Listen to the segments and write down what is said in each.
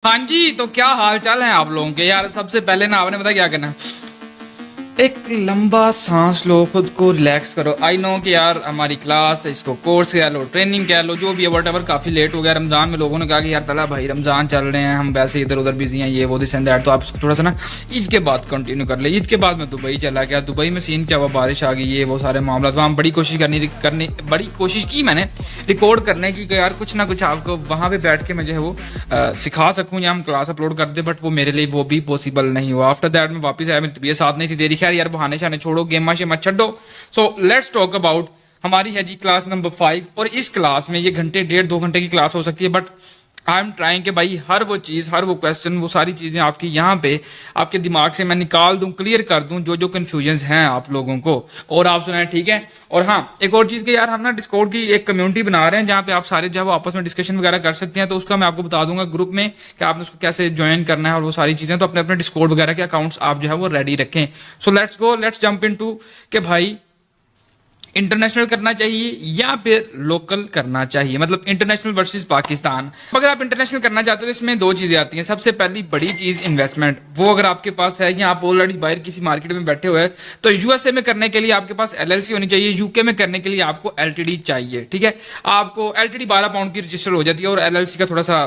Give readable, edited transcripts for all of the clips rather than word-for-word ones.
हाँ जी, तो क्या हाल चाल है आप लोगों के यार। सबसे पहले ना आपने पता क्या करना है, एक लंबा सांस लो, खुद को रिलैक्स करो। आई नो कि यार हमारी क्लास, इसको कोर्स कह लो, ट्रेनिंग कह लो, जो भी है वट, काफी लेट हो गया। रमजान में लोगों ने कहा कि यार तला भाई रमजान चल रहे हैं, हम वैसे इधर उधर बिजी हैं, ये वो दिस एंड दैट, तो आप इसको थोड़ा सा ना ईद के बाद कंटिन्यू कर ले। ईद के बाद मैं दुबई चला गया। दुबई में सीन क्या हुआ, बारिश आ गई, ये वो सारे मामला। वहाँ बड़ी कोशिश की मैंने रिकॉर्ड करने की कि यार कुछ ना कुछ आपको वहाँ पे बैठ के मैं जो है वो सिखा सकूँ या हम क्लास अपलोड कर दे, बट वो मेरे लिए वो भी पॉसिबल नहीं हुआ। आफ्टर दैट मैं वापस आया, मेरी तबीयत साथ नहीं थी दे रही। खैर यार बहाने शाने छोड़ो, गेमा शेमा छड्डो। सो लेट्स टॉक अबाउट हमारी है जी क्लास नंबर 5। और इस क्लास में ये घंटे, 1.5-2 घंटे की क्लास हो सकती है, बट आई एम ट्राइंग कि भाई हर वो चीज, हर वो क्वेश्चन, वो सारी चीजें आपकी यहाँ पे आपके दिमाग से मैं निकाल दूं, क्लियर कर दूं जो जो कंफ्यूजन हैं आप लोगों को। और आप सुनाए, ठीक है। और हाँ, एक और चीज कि यार हम ना डिस्कॉर्ड की एक कम्युनिटी बना रहे हैं जहाँ पे आप सारे जो है वो आपस में डिस्कशन वगैरह कर सकते हैं। तो उसका मैं आपको बता दूंगा ग्रुप में कि आपने उसको कैसे ज्वाइन करना है और वो सारी चीजें। तो अपने अपने डिस्कॉर्ड वगैरह के अकाउंट्स आप जो है वो रेडी रखें। So let's go, let's jump into कि भाई इंटरनेशनल करना चाहिए या फिर लोकल करना चाहिए, मतलब इंटरनेशनल वर्सेस पाकिस्तान। अगर आप इंटरनेशनल करना चाहते हो तो इसमें दो चीजें आती हैं। सबसे पहली बड़ी चीज इन्वेस्टमेंट, वो अगर आपके पास है या आप ऑलरेडी बाहर किसी मार्केट में बैठे हुए हैं, तो यूएसए में करने के लिए आपके पास एलएलसी होनी चाहिए, यूके में करने के लिए आपको एलटीडी चाहिए। ठीक है, आपको एलटीडी 12 पाउंड की रजिस्टर हो जाती है और एलएलसी का थोड़ा सा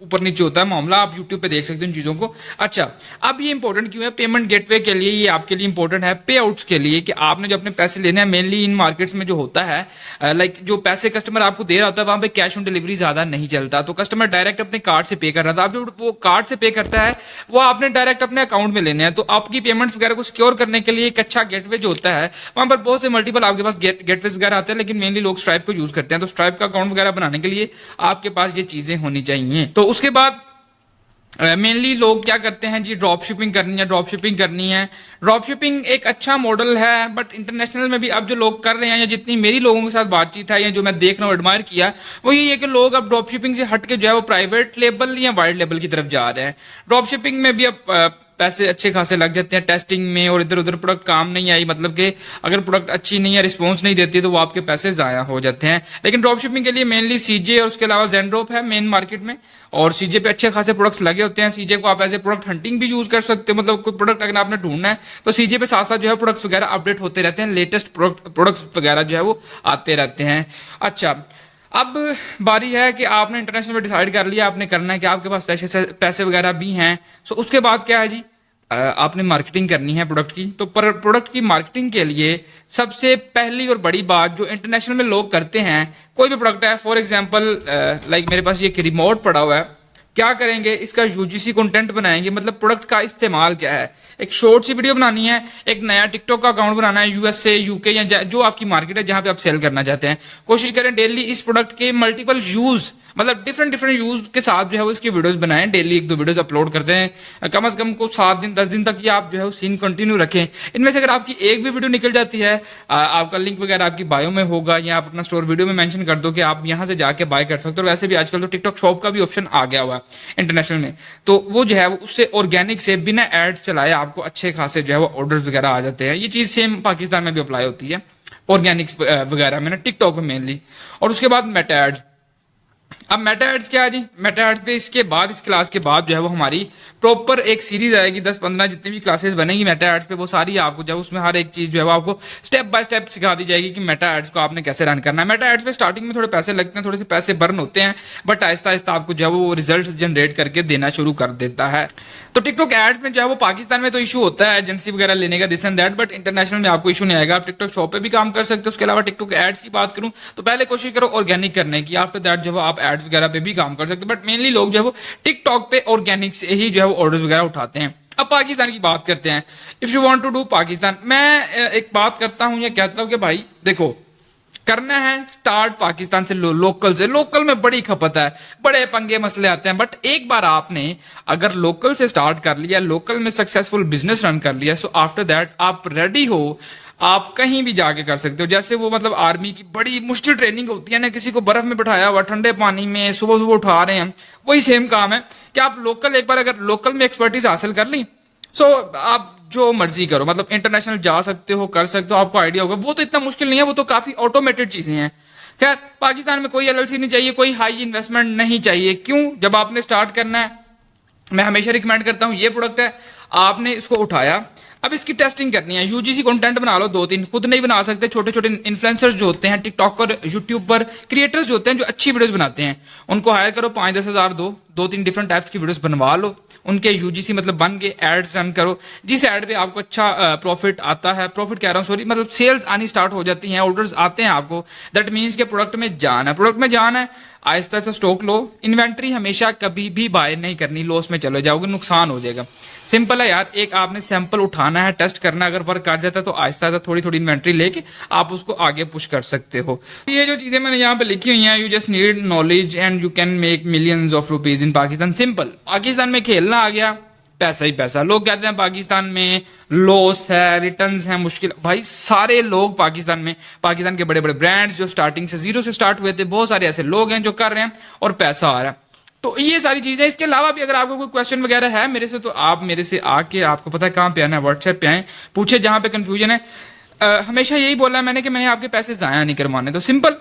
ऊपर नीचे होता है मामला। आप यूट्यूब पे देख सकते हो इन चीजों को। अच्छा, अब ये इंपॉर्टेंट क्यों है पेमेंट गेटवे के लिए, ये आपके लिए इंपॉर्टेंट है पे आउट्स के लिए, कि आपने जो अपने पैसे लेने हैं मेनली इन मार्केट्स में जो होता है, लाइक जो पैसे कस्टमर आपको दे रहा होता है वहां पे कैश ऑन डिलीवरी ज्यादा नहीं चलता, तो कस्टमर डायरेक्ट अपने कार्ड से पे कर रहा था। अब जो वो कार्ड से पे करता है वो आपने डायरेक्ट अपने अकाउंट में लेने हैं। तो आपकी पेमेंट्स वगैरह को सिक्योर करने के लिए एक अच्छा गेटवे जो होता है, वहां पर बहुत से मल्टीपल आपके पास गेटवेज वगैरह आते हैं, लेकिन मेनली लोग स्ट्राइप को यूज करते हैं। तो स्ट्राइप का अकाउंट वगैरह बनाने के लिए आपके पास ये चीजें होनी चाहिए। तो उसके बाद मेनली लोग क्या करते हैं जी, ड्रॉप शिपिंग करनी है, ड्रॉप शिपिंग करनी है। ड्रॉप शिपिंग एक अच्छा मॉडल है, बट इंटरनेशनल में भी अब जो लोग कर रहे हैं, या जितनी मेरी लोगों के साथ बातचीत है या जो मैं देख रहा हूँ, एडमायर किया, वो यही है कि लोग अब ड्रॉप शिपिंग से हट के जो है वो प्राइवेट लेबल या वाइड लेबल की तरफ जा रहे हैं। ड्रॉप शिपिंग में भी अब पैसे अच्छे खासे लग जाते हैं टेस्टिंग में, और इधर उधर प्रोडक्ट काम नहीं आई, मतलब कि अगर प्रोडक्ट अच्छी नहीं है, रिस्पॉन्स नहीं देती, तो वो आपके पैसे जाया हो जाते हैं। लेकिन ड्रॉप शिपिंग के लिए मेनली सीजे और उसके अलावा जेनड्रॉप है मेन मार्केट में, और सीजे पे अच्छे खासे प्रोडक्ट्स लगे होते हैं। सीजे को आप एज ए प्रोडक्ट हंटिंग भी यूज कर सकते हो, मतलब कोई प्रोडक्ट अगर आपने ढूंढना है तो सीजे पे साथ साथ जो है प्रोडक्ट्स वगैरह अपडेट होते रहते हैं, लेटेस्ट प्रोडक्ट्स वगैरह जो है वो आते रहते हैं। अच्छा, अब बारी है कि आपने इंटरनेशनल में डिसाइड कर लिया आपने करना है, कि आपके पास पैसे वगैरह भी हैं। सो उसके बाद क्या है जी, आपने मार्केटिंग करनी है प्रोडक्ट की। तो प्रोडक्ट की मार्केटिंग के लिए सबसे पहली और बड़ी बात जो इंटरनेशनल में लोग करते हैं, कोई भी प्रोडक्ट है, फॉर एग्जांपल लाइक मेरे पास ये एक रिमोट पड़ा हुआ है, क्या करेंगे, इसका यूजीसी कंटेंट बनाएंगे। मतलब प्रोडक्ट का इस्तेमाल क्या है, एक शॉर्ट सी वीडियो बनानी है, एक नया टिकटॉक का अकाउंट बनाना है, यूएसए यूके या जो आपकी मार्केट है जहां पे आप सेल करना चाहते हैं। कोशिश करें डेली इस प्रोडक्ट के मल्टीपल यूज, मतलब डिफरेंट डिफरेंट यूज के साथ जो है वो इसकी वीडियोस बनाएं। डेली 1-2 वीडियोस अपलोड करते हैं, कम से कम को 7 दिन 10 दिन तक ये आप जो है वो सीन कंटिन्यू रखें। इनमें से अगर आपकी एक भी वीडियो निकल जाती है, आपका लिंक वगैरह आपकी बायो में होगा, या आप अपना स्टोर वीडियो में मेंशन कर दो कि आप यहां से जाके बाय कर सकते हो। वैसे भी आजकल तो टिकटॉक शॉप का भी ऑप्शन आ गया हुआ इंटरनेशनल में, तो वो जो है वो उससे ऑर्गेनिक से बिना एड चलाए आपको अच्छे खासे जो है वो ऑर्डर्स वगैरह आ जाते हैं। ये चीज सेम पाकिस्तान में भी अप्लाई होती है ऑर्गेनिक्स वगैरह में ना, टिकटॉक में मेनली। और उसके बाद मेटा एड्स। अब मेटा एड्स क्या है जी, मेटा एड्स पे इसके बाद, इस क्लास के बाद जो है वो हमारी प्रॉपर एक सीरीज आएगी, 10-15 जितनी भी क्लासेस बनेगी मेटा एड्स पे, वो सारी आपको जो है उसमें हर एक चीज जो है वो आपको स्टेप बाय स्टेप सिखा दी जाएगी कि मेटा एड्स को आपने कैसे रन करना है। मेटा एड्स पे स्टार्टिंग में थोड़े पैसे लगते हैं, थोड़े से पैसे बर्न होते हैं, बट आहिस्ता आहिस्ता आपको जो है वो रिजल्ट जनरेट करके देना शुरू कर देता है। तो टिकटॉक एड्स में जो है वो पाकिस्तान में तो इशू होता है एजेंसी वगैरह लेने का, this and that, but international में आपको इशू नहीं आएगा। आप टिकटॉक शॉप पे भी काम कर सकते हो। उसके अलावा टिकटॉक एड्स की बात करूं तो पहले कोशिश करो ऑर्गेनिक करने की, आफ्टर दैट जो है आप एड्स वगैरह पे भी काम कर सकते हो, बट मेनली लोग जो है वो टिकटॉक पे ऑर्गेनिक से ही जो है वो ऑर्डर्स वगैरह उठाते हैं। अब पाकिस्तान की बात करते हैं। If you want to do Pakistan, मैं एक बात करता हूं या कहता हूं कि भाई देखो, करना है स्टार्ट पाकिस्तान से, लोकल से। लोकल में बड़ी खपत है, बड़े पंगे मसले आते हैं, बट एक बार आपने अगर लोकल से स्टार्ट कर लिया, लोकल में सक्सेसफुल बिजनेस रन कर लिया, सो आफ्टर दैट आप रेडी हो, आप कहीं भी जाके कर सकते हो। जैसे वो मतलब आर्मी की बड़ी मुश्किल ट्रेनिंग होती है ना, किसी को बर्फ में बैठाया हुआ ठंडे पानी में सुबह सुबह उठा रहे हैं, वही सेम काम है कि आप लोकल, एक बार अगर लोकल में एक्सपर्टीज हासिल कर ली, सो आप जो मर्जी करो, मतलब इंटरनेशनल जा सकते हो, कर सकते हो, आपको आइडिया होगा। वो तो इतना मुश्किल नहीं है, वो तो काफी ऑटोमेटेड चीजें हैं। खैर, पाकिस्तान में कोई एलएलसी नहीं चाहिए, कोई हाई इन्वेस्टमेंट नहीं चाहिए। क्यों? जब आपने स्टार्ट करना है मैं हमेशा रिकमेंड करता हूं ये प्रोडक्ट है, आपने इसको उठाया, अब इसकी टेस्टिंग करनी है। यूजीसी कंटेंट बना लो 2-3, खुद नहीं बना सकते, छोटे छोटे इन्फ्लुएंसर्स जो होते हैं, टिकटॉकर, यूट्यूब पर क्रिएटर्स जो होते हैं जो अच्छी वीडियोस बनाते हैं, उनको हायर करो, 5-10 हजार दो, 2-3 डिफरेंट टाइप्स की वीडियोस बनवा लो, उनके यूजीसी मतलब बन के एड्स रन करो, जिस एड पे आपको अच्छा प्रॉफिट आता है, प्रॉफिट कह रहा हूँ सॉरी, मतलब सेल्स आनी स्टार्ट हो जाती हैं, ऑर्डर्स आते हैं आपको, दैट मीन्स के प्रोडक्ट में जान है, प्रोडक्ट में जान है, आहिस्ता आहिस्ता स्टॉक लो। इन्वेंट्री हमेशा कभी भी बाय नहीं करनी, लॉस में चले जाओगे, नुकसान हो जाएगा। सिंपल है यार, एक आपने सैंपल उठाना है, टेस्ट करना है, अगर वर्क कर जाता है तो आहिस्ता आहिस्ता थोड़ी थोड़ी इन्वेंट्री लेके आप उसको आगे पुश कर सकते हो। ये जो चीजें मैंने यहाँ पे लिखी हुई हैं, you just need knowledge and you can make millions of rupees in Pakistan. Simple, Pakistan में खेलना आ गया, पैसा ही पैसा। लोग कहते हैं पाकिस्तान में लॉस है, रिटर्न्स है, मुश्किल। भाई सारे लोग पाकिस्तान में, पाकिस्तान के बड़े बड़े ब्रांड्स जो स्टार्टिंग से जीरो से स्टार्ट हुए थे, बहुत सारे ऐसे लोग हैं जो कर रहे हैं और पैसा आ रहा है। तो ये सारी चीजें, इसके अलावा भी अगर आपको कोई क्वेश्चन वगैरह है मेरे से, तो आप मेरे से आके, आपको पता है कहां पे आना है, व्हाट्सएप पे आए, पूछे जहां पे कंफ्यूजन है। हमेशा यही बोला है मैंने कि मैंने आपके पैसे जाया नहीं करवाने। तो सिंपल,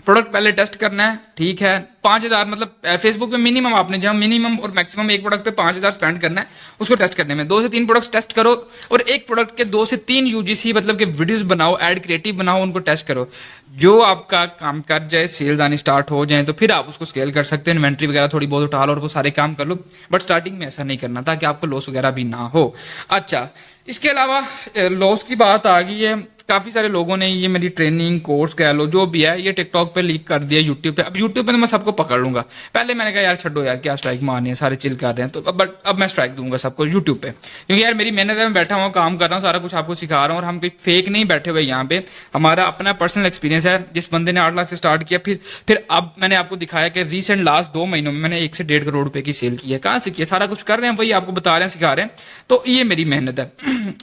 प्रोडक्ट पहले टेस्ट करना है, ठीक है, 5,000 मतलब फेसबुक पे मिनिमम आपने जहां मिनिमम और मैक्सिमम एक प्रोडक्ट पे 5,000 स्पेंड करना है, उसको टेस्ट करने में 2 से 3 प्रोडक्ट टेस्ट करो, और एक प्रोडक्ट के 2 से 3 यूजीसी मतलब के वीडियोस बनाओ, एड क्रिएटिव बनाओ, उनको टेस्ट करो। जो आपका काम कर जाए, सेल्स आनी स्टार्ट हो जाए, तो फिर आप उसको स्केल कर सकते हो, इन्वेंट्री वगैरह थोड़ी बहुत उठा लो और वो सारे काम कर लो, बट स्टार्टिंग में ऐसा नहीं करना ताकि आपको लॉस वगैरह भी ना हो। अच्छा, इसके अलावा लॉस की बात आ गई है, काफी सारे लोगों ने ये मेरी ट्रेनिंग कोर्स कह लो जो भी है, ये टिकटॉक पे लीक कर दिया, यूट्यूब पे। अब यूट्यूब पे तो मैं सबको पकड़ लूंगा, पहले मैंने कहा यार छोड़ो यार, क्या स्ट्राइक मारनी है, सारे चिल कर रहे हैं, तो अब मैं स्ट्राइक दूंगा सबको यूट्यूब पे, क्योंकि यार मेरी मेहनत है, मैं बैठा हुआ काम कर रहा हूँ, सारा कुछ आपको सिखा रहा हूँ, और हम कोई फेक नहीं बैठे हुए यहाँ पे, हमारा अपना पर्सनल एक्सपीरियंस है। जिस बंदे ने 8 लाख से स्टार्ट किया, फिर अब मैंने आपको दिखाया कि रिसेंट लास्ट 2 महीनों में मैंने 1 से 1.5 करोड़ रुपए की सेल की है। कहां से किया, सारा कुछ कर रहे हैं, वही आपको बता रहे हैं, सिखा रहे हैं, तो ये मेरी मेहनत है।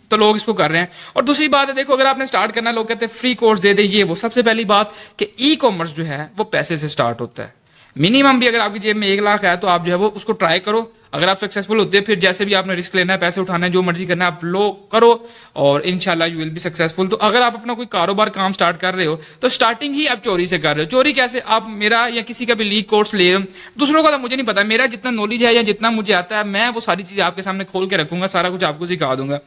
तो लोग इसको कर रहे हैं। और दूसरी बात है, देखो अगर आपने स्टार्ट करना, लोग कहते हैं फ्री कोर्स दे दे, ये वो। सबसे पहली बात कि ई कॉमर्स जो है वो पैसे से स्टार्ट होता है। मिनिमम भी अगर आपकी जेब में 1 लाख है तो आप जो है वो उसको ट्राई करो, अगर आप सक्सेसफुल होते हैं, फिर जैसे भी आपने रिस्क लेना है, पैसे उठाना है, जो मर्जी करना है, आप लो करो, और इंशाल्लाह यू विल बी सक्सेसफुल। तो अगर आप अपना कोई कारोबार काम स्टार्ट कर रहे हो, तो स्टार्टिंग ही आप चोरी से कर रहे हो। चोरी कैसे, आप मेरा या किसी का भी लीक कोर्स ले रहे हो, दूसरों का तो मुझे नहीं पता, मेरा जितना नॉलेज है या जितना मुझे आता है, मैं वो सारी चीजें आपके सामने खोल के रखूंगा, सारा कुछ आपको सिखा दूंगा।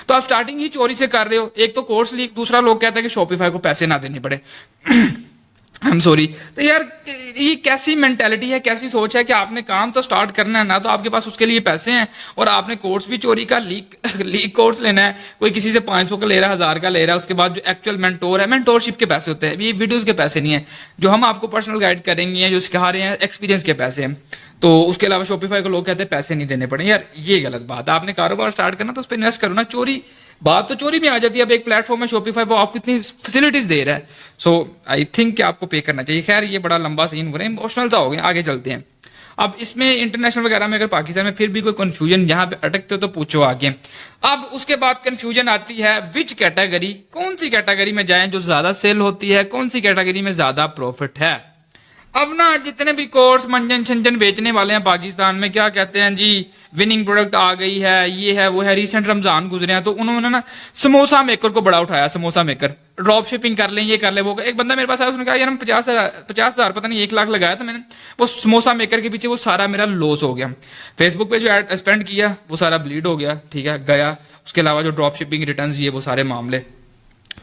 तो आप स्टार्टिंग ही चोरी से कर रहे हो, एक तो कोर्स लीक, दूसरा लोग कहते हैं कि शॉपिफाई को पैसे ना देने पड़े। I am sorry. तो यार ये कैसी मेंटेलिटी है, कैसी सोच है कि आपने काम तो स्टार्ट करना है ना, तो आपके पास उसके लिए पैसे हैं, और आपने कोर्स भी चोरी का लीक कोर्स लेना है। कोई किसी से 500 का ले रहा है, 1000 का ले रहा है, उसके बाद जो एक्चुअल मेंटोर है, मेंटोरशिप के पैसे होते हैं, ये वीडियोस के पैसे नहीं है। जो हम आपको पर्सनल गाइड करेंगे, जो सिखा रहे हैं, एक्सपीरियंस के पैसे हैं। तो उसके अलावा शॉपिफाई को लोग कहते हैं पैसे नहीं देने पड़े। यार ये गलत बात है, आपने कारोबार स्टार्ट करना तो उस पर इन्वेस्ट करो ना। चोरी बात तो चोरी में आ जाती है। अब एक प्लेटफॉर्म है शॉपिफाई, वो आपको इतनी फैसिलिटीज दे रहा है, सो आई थिंक कि आपको पे करना चाहिए। खैर ये बड़ा लंबा सीन हो रहा है, इमोशनल सा हो गया, आगे चलते हैं। अब इसमें इंटरनेशनल वगैरह में, अगर पाकिस्तान में फिर भी कोई कंफ्यूजन यहाँ पे अटकते हो तो पूछो आगे। अब उसके बाद कंफ्यूजन आती है विच कैटेगरी, कौन सी कैटेगरी में जाएं जो ज्यादा सेल होती है, कौन सी कैटेगरी में ज्यादा प्रॉफिट है। अब ना जितने भी कोर्स मंजन छंजन बेचने वाले हैं पाकिस्तान में, क्या कहते हैं जी, विनिंग प्रोडक्ट आ गई है, ये है वो है। रिसेंट रमजान गुजरे हैं तो उन्होंने ना समोसा मेकर को बड़ा उठाया, समोसा मेकर, ड्रॉप शिपिंग कर लें, ये कर ले वो। एक बंदा मेरे पास आया, उसने कहा यार हम 50,000 पता नहीं 1 लाख लगाया था मैंने, वो समोसा मेकर के पीछे, वो सारा मेरा लॉस हो गया। फेसबुक पे जो एड स्पेंड किया वो सारा ब्लीड हो गया, ठीक है, गया। उसके अलावा जो ड्रॉप शिपिंग रिटर्न, ये वो सारे मामले।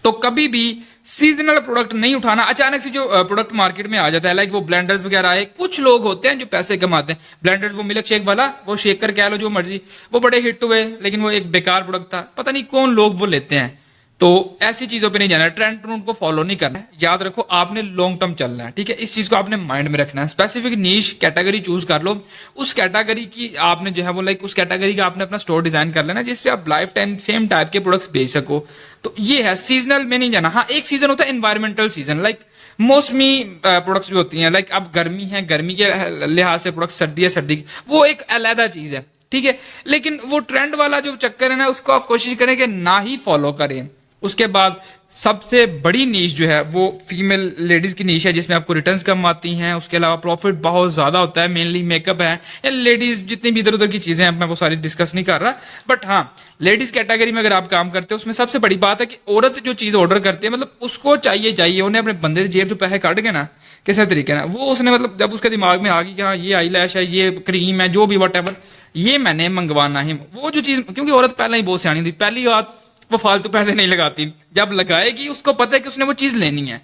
तो कभी भी सीजनल प्रोडक्ट नहीं उठाना। अचानक से जो प्रोडक्ट मार्केट में आ जाता है, लाइक वो ब्लेंडर्स वगैरह आए, कुछ लोग होते हैं जो पैसे कमाते हैं। ब्लेंडर्स, वो मिल्क शेक वाला, वो शेक कर कह लो जो मर्जी, वो बड़े हिट हुए, लेकिन वो एक बेकार प्रोडक्ट था, पता नहीं कौन लोग वो लेते हैं। तो ऐसी चीजों पे नहीं जाना है, ट्रेंड को फॉलो नहीं करना है। याद रखो आपने लॉन्ग टर्म चलना है, ठीक है, इस चीज को आपने माइंड में रखना है। स्पेसिफिक नीश कैटेगरी चूज कर लो, उस कैटेगरी की आपने जो है वो लाइक उस कैटेगरी का आपने अपना स्टोर डिजाइन कर लेना जिसपे आप लाइफ टाइम सेम टाइप के प्रोडक्ट्स बेच सको। तो ये है, सीजनल में नहीं जाना। हाँ, एक सीजन होता है एनवायरमेंटल सीजन, लाइक मौसमी प्रोडक्ट्स जो होती हैं, लाइक अब गर्मी है, गर्मी के लिहाज से प्रोडक्ट, सर्दी है, सर्दी की, वो एक अलग चीज है, ठीक है। लेकिन वो ट्रेंड वाला जो चक्कर है ना, उसको आप कोशिश करें कि ना ही फॉलो करें, उसके बाद सबसे बड़ी नीश जो है वो फीमेल लेडीज की नीश है, जिसमें आपको रिटर्न्स कम आती हैं। उसके अलावा प्रॉफिट बहुत ज्यादा होता है, मेनली मेकअप है या लेडीज जितनी भी इधर उधर की चीजें हैं, मैं वो सारी डिस्कस नहीं कर रहा। बट हाँ, लेडीज कैटेगरी में अगर आप काम करते हो उसमें सबसे बड़ी बात है कि औरत जो चीज ऑर्डर करती है, मतलब उसको चाहिए उन्हें अपने बंदे जेब से पैसे काट के ना किसी तरीके ना, वो उसने मतलब जब उसके दिमाग में आ गई कि हाँ ये आई लैश है, ये क्रीम है, जो भी वट एवर, ये मैंने मंगवाना है, वो जो चीज, क्योंकि औरत पहले ही बहुत सियानी थी, पहली बात वो फालतू पैसे नहीं लगाती, जब लगाएगी उसको पता है कि उसने वो चीज लेनी है।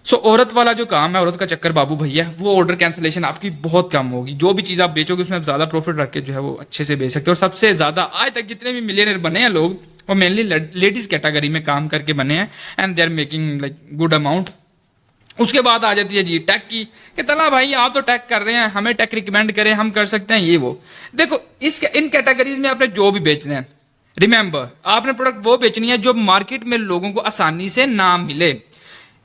सो औरत वाला जो काम है, औरत का चक्कर बाबू भैया, वो ऑर्डर कैंसिलेशन आपकी बहुत कम होगी। जो भी चीज आप बेचोगे उसमें आप ज्यादा प्रॉफिट रख के जो है वो अच्छे से बेच सकते हो। और सबसे ज्यादा आज तक जितने भी मिलियनर बने हैं लोग, वो मेनली लेडीज कैटेगरी में काम करके बने हैं, and they are making like good amount. उसके बाद आ जाती है जी टैक की, कि तला भाई आप तो टैक कर रहे हैं, हमें टैक रिकमेंड करें, हम कर सकते हैं ये वो। देखो इन कैटेगरीज में आपने जो भी बेचना है, रिमेंबर आपने प्रोडक्ट वो बेचनी है जो मार्केट में लोगों को आसानी से ना मिले।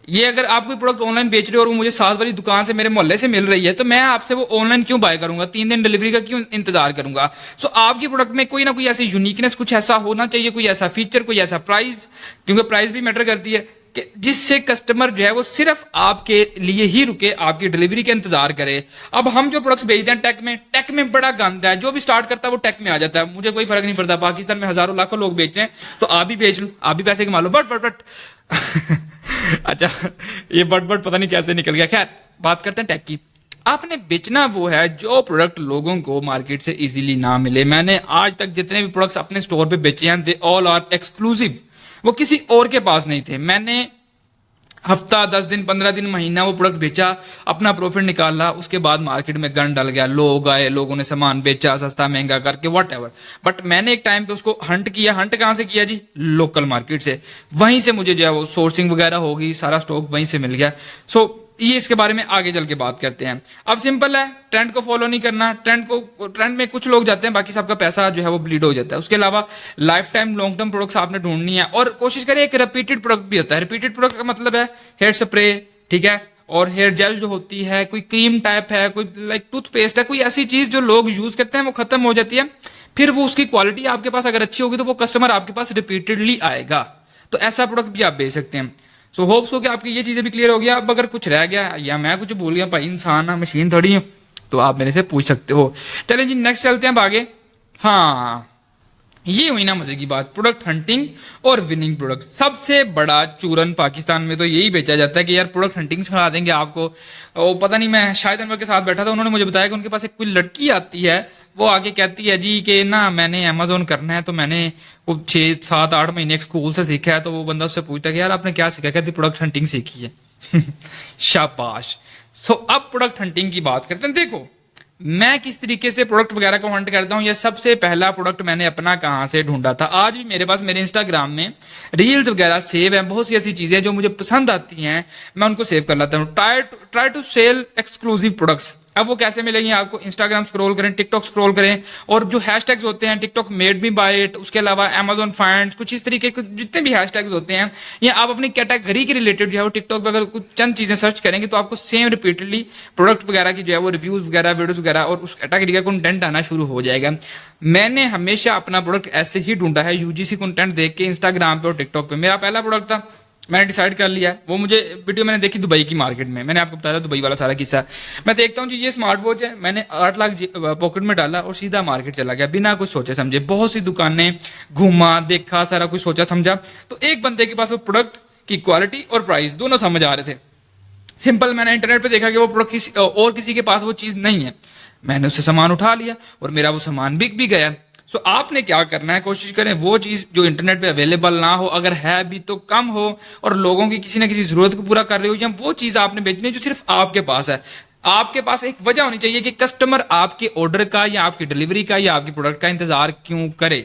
ये अगर आप कोई प्रोडक्ट ऑनलाइन बेच रहे हो और वो मुझे साथ वाली दुकान से मेरे मोहल्ले से मिल रही है, तो मैं आपसे वो ऑनलाइन क्यों बाय करूंगा, 3 दिन डिलीवरी का क्यों इंतजार करूंगा। सो आपकी प्रोडक्ट में कोई ना कोई ऐसी यूनिकनेस, कुछ ऐसा होना चाहिए, कोई ऐसा फीचर, कोई ऐसा प्राइस, क्योंकि प्राइस भी मैटर करती है, कि जिससे कस्टमर जो है वो सिर्फ आपके लिए ही रुके, आपकी डिलीवरी के इंतजार करे। अब हम जो प्रोडक्ट्स बेचते हैं टेक में बड़ा गंदा है, जो भी स्टार्ट करता है वो टेक में आ जाता है, मुझे कोई फर्क नहीं पड़ता, पाकिस्तान में हजारों लाखों लोग बेचते हैं, तो आप भी बेच लो, आप भी पैसे कमा लो। बट अच्छा, ये बट पता नहीं कैसे निकल गया। खैर, बात करते हैं टेक की। आपने बेचना वो है जो प्रोडक्ट लोगों को मार्केट से इजीली ना मिले। मैंने आज तक जितने भी प्रोडक्ट्स अपने स्टोर पे बेचे हैं, दे ऑल आर एक्सक्लूसिव, वो किसी और के पास नहीं थे। मैंने हफ्ता, 10 दिन, 15 दिन, महीना वो प्रोडक्ट बेचा, अपना प्रॉफिट निकाला, उसके बाद मार्केट में गन डल गया, लोग आए, लोगों ने सामान बेचा सस्ता महंगा करके, वट एवर। बट मैंने एक टाइम पे उसको हंट किया। हंट कहां से किया जी? लोकल मार्केट से। वहीं से मुझे जो है वो सोर्सिंग वगैरह होगी, सारा स्टॉक वहीं से मिल गया। सो ये इसके बारे में आगे चल के बात करते हैं। अब सिंपल है, ट्रेंड को फॉलो नहीं करना। ट्रेंड में कुछ लोग जाते हैं, बाकी सबका पैसा जो है वो ब्लीड हो जाता है। उसके अलावा life time long term products आपने ढूंढनी है, और कोशिश करें एक रिपीटेड प्रोडक्ट भी होता है। रिपीटेड प्रोडक्ट का मतलब है हेयर स्प्रे, ठीक है, और हेयर जेल जो होती है, कोई क्रीम टाइप है, कोई लाइक टूथपेस्ट है, कोई ऐसी चीज जो लोग यूज करते हैं, वो खत्म हो जाती है, फिर वो उसकी क्वालिटी आपके पास अगर अच्छी होगी तो वो कस्टमर आपके पास रिपीटेडली आएगा। तो ऐसा प्रोडक्ट भी आप बेच सकते हैं। सो होप्स हो कि आपकी ये चीजें भी क्लियर हो गया। अब अगर कुछ रह गया या मैं कुछ भूल गया, भाई इंसान है, मशीन थोड़ी हूं, तो आप मेरे से पूछ सकते हो। चलें जी, नेक्स्ट चलते हैं आगे। हाँ, ये हुई ना मजे की बात, प्रोडक्ट हंटिंग और विनिंग प्रोडक्ट। सबसे बड़ा चूरन पाकिस्तान में तो यही बेचा जाता है कि यार प्रोडक्ट हंटिंग सिखा देंगे आपको। वो पता नहीं, मैं शायद अनवर के साथ बैठा था, उन्होंने मुझे बताया कि उनके पास एक कोई लड़की आती है, वो आगे कहती है जी कि ना मैंने अमेजोन करना है, तो मैंने वो 6, 7, 8 महीने स्कूल से सीखा है। तो वो बंदा उससे पूछता है कि यार आपने क्या सीखा? कहती प्रोडक्ट हंटिंग सीखी है। शाबाश। सो अब प्रोडक्ट हंटिंग की बात करते हैं। देखो मैं किस तरीके से प्रोडक्ट वगैरह को हंट करता हूं। यह सबसे पहला प्रोडक्ट मैंने अपना कहां से ढूंढा था, आज भी मेरे पास मेरे इंस्टाग्राम में रील्स वगैरह सेव हैं। बहुत सी ऐसी चीजें जो मुझे पसंद आती हैं, मैं उनको सेव कर लेता हूं। Try to sell exclusive products. अब वो कैसे मिलेंगे आपको? इंस्टाग्राम स्क्रॉल करें, टिकटॉक स्क्रॉल करें, और जो हैशटैग्स होते हैं TikTok made me buy it, उसके अलावा अमेजोन फाइंड्स, कुछ इस तरीके के जितने भी हैशटैग्स होते हैं, या आप अपनी कैटेगरी के रिलेटेड जो है वो टिकटॉक पे अगर कुछ चंद चीजें सर्च करेंगे तो आपको सेम रिपीटेडली प्रोडक्ट वगैरह की जो है वो रिव्यूज वगैरह, वीडियोस वगैरह और उस कैटेगरी का कंटेंट आना शुरू हो जाएगा। मैंने हमेशा अपना प्रोडक्ट ऐसे ही ढूंढा है, यूजीसी कंटेंट देख के इंस्टाग्राम पे और टिकटॉक पे। मेरा पहला प्रोडक्ट था, मैंने डिसाइड कर लिया है। वो मुझे वीडियो मैंने देखी दुबई की मार्केट में, मैंने आपको बताया दुबई वाला सारा किस्सा। मैं देखता हूँ जी ये स्मार्ट वॉच है, मैंने 8 लाख पॉकेट में डाला और सीधा मार्केट चला गया बिना कुछ सोचे समझे। बहुत सी दुकानें घूमा, देखा, सारा कुछ सोचा समझा, तो एक बंदे के पास वो प्रोडक्ट की क्वालिटी और प्राइस दोनों समझ आ रहे थे। सिंपल, मैंने इंटरनेट पे देखा कि वो प्रोडक्ट किसी के पास वो चीज नहीं है, मैंने उससे सामान उठा लिया और मेरा वो सामान बिक भी गया। सो आपने क्या करना है, कोशिश करें वो चीज जो इंटरनेट पे अवेलेबल ना हो, अगर है भी तो कम हो, और लोगों की किसी ना किसी जरूरत को पूरा कर रहे हो, या वो चीज आपने बेचनी है जो सिर्फ आपके पास है। आपके पास एक वजह होनी चाहिए कि कस्टमर आपके ऑर्डर का या आपकी डिलीवरी का या आपकी प्रोडक्ट का इंतजार क्यों करे।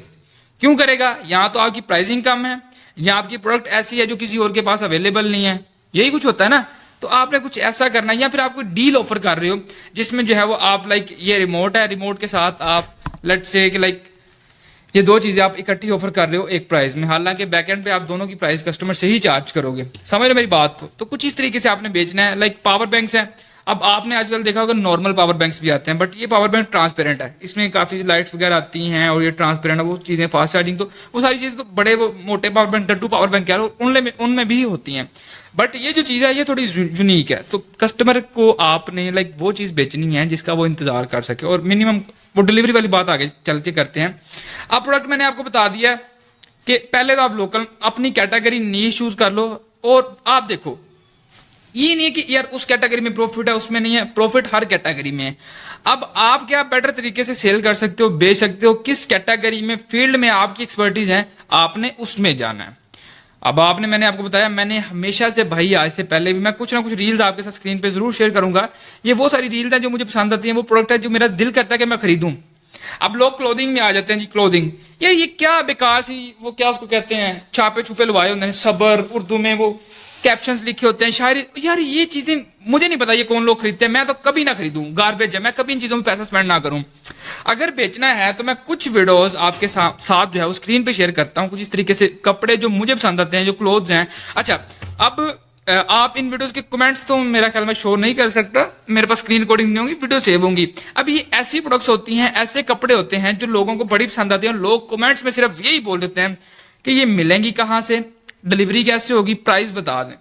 क्यों करेगा? या तो आपकी प्राइसिंग कम है, या आपकी प्रोडक्ट ऐसी है जो किसी और के पास अवेलेबल नहीं है, यही कुछ होता है ना। तो आपने कुछ ऐसा करना है, या फिर आप कोई डील ऑफर कर रहे हो जिसमें जो है वो आप लाइक ये रिमोट है, रिमोट के साथ आप लेट्स से कि लाइक ये 2 चीजें आप इकट्ठी ऑफर कर रहे हो एक प्राइस में, हालांकि बैकएंड पे आप दोनों की प्राइस कस्टमर से ही चार्ज करोगे। समझ रहे मेरी बात को? तो कुछ इस तरीके से आपने बेचना है। लाइक पावर बैंक्स है, अब आपने आजकल देखा होगा नॉर्मल पावर बैंक्स भी आते हैं, बट ये पावर बैंक ट्रांसपेरेंट है, इसमें काफी लाइट्स वगैरह आती हैं और ये ट्रांसपेरेंट है, वो चीजें फास्ट चार्जिंग, तो वो सारी चीजें तो बड़े वो मोटे पावर बैंक, डट्टू पावर बैंक यार उनमें भी होती हैं। बट ये जो चीज है ये थोड़ी यूनिक है, तो कस्टमर को आपने लाइक वो चीज बेचनी है जिसका वो इंतजार कर सके, और मिनिमम वो डिलीवरी वाली बात आगे चल के करते हैं। अब प्रोडक्ट मैंने आपको बता दिया कि पहले तो आप लोकल अपनी कैटेगरी नीश चूज कर लो, और आप देखो ये नहीं है कि यार उस कैटेगरी में प्रॉफिट है उसमें नहीं है, प्रॉफिट हर कैटेगरी में है। अब आप क्या बेटर तरीके से सेल कर सकते हो, बेच सकते हो, किस कैटेगरी में फील्ड में आपकी एक्सपर्टीज है, आपने उसमें जाना है। अब मैंने आपको बताया, मैंने हमेशा से भाई आज से पहले भी मैं कुछ ना कुछ रील्स आपके साथ स्क्रीन पे जरूर शेयर करूंगा। ये वो सारी रील्स हैं जो मुझे पसंद आती हैं, वो प्रोडक्ट है जो मेरा दिल करता है कि मैं खरीदूं। अब लोग क्लोथिंग में आ जाते हैं जी, क्लोथिंग यार ये क्या बेकार सी, वो क्या उसको कहते हैं, छापे छुपे लवाए होते हैं, सबर, उर्दू में वो कैप्शंस लिखे होते हैं, शायरी, यार ये चीजें मुझे नहीं पता ये कौन लोग खरीदते हैं, मैं तो कभी ना खरीदूं, गार्बेज है, मैं कभी इन चीजों में पैसा स्पेंड ना करूं। अगर बेचना है तो मैं कुछ वीडियोस आपके साथ जो है वो स्क्रीन पे शेयर करता हूं, कुछ इस तरीके से कपड़े जो मुझे पसंद आते हैं, जो क्लोथ्स हैं। अच्छा, अब आप इन वीडियोस के कमेंट्स तो मेरा ख्याल में शो नहीं कर सकता, मेरे पास स्क्रीन रिकॉर्डिंग नहीं होगी, वीडियो सेव होंगी। अब ये ऐसी प्रोडक्ट्स होती हैं, ऐसे कपड़े होते हैं जो लोगों को बड़ी पसंद आती है, और लोग कमेंट्स में सिर्फ यही बोल देते हैं कि ये मिलेंगी कहां से, डिलीवरी कैसे होगी, प्राइस बता दें।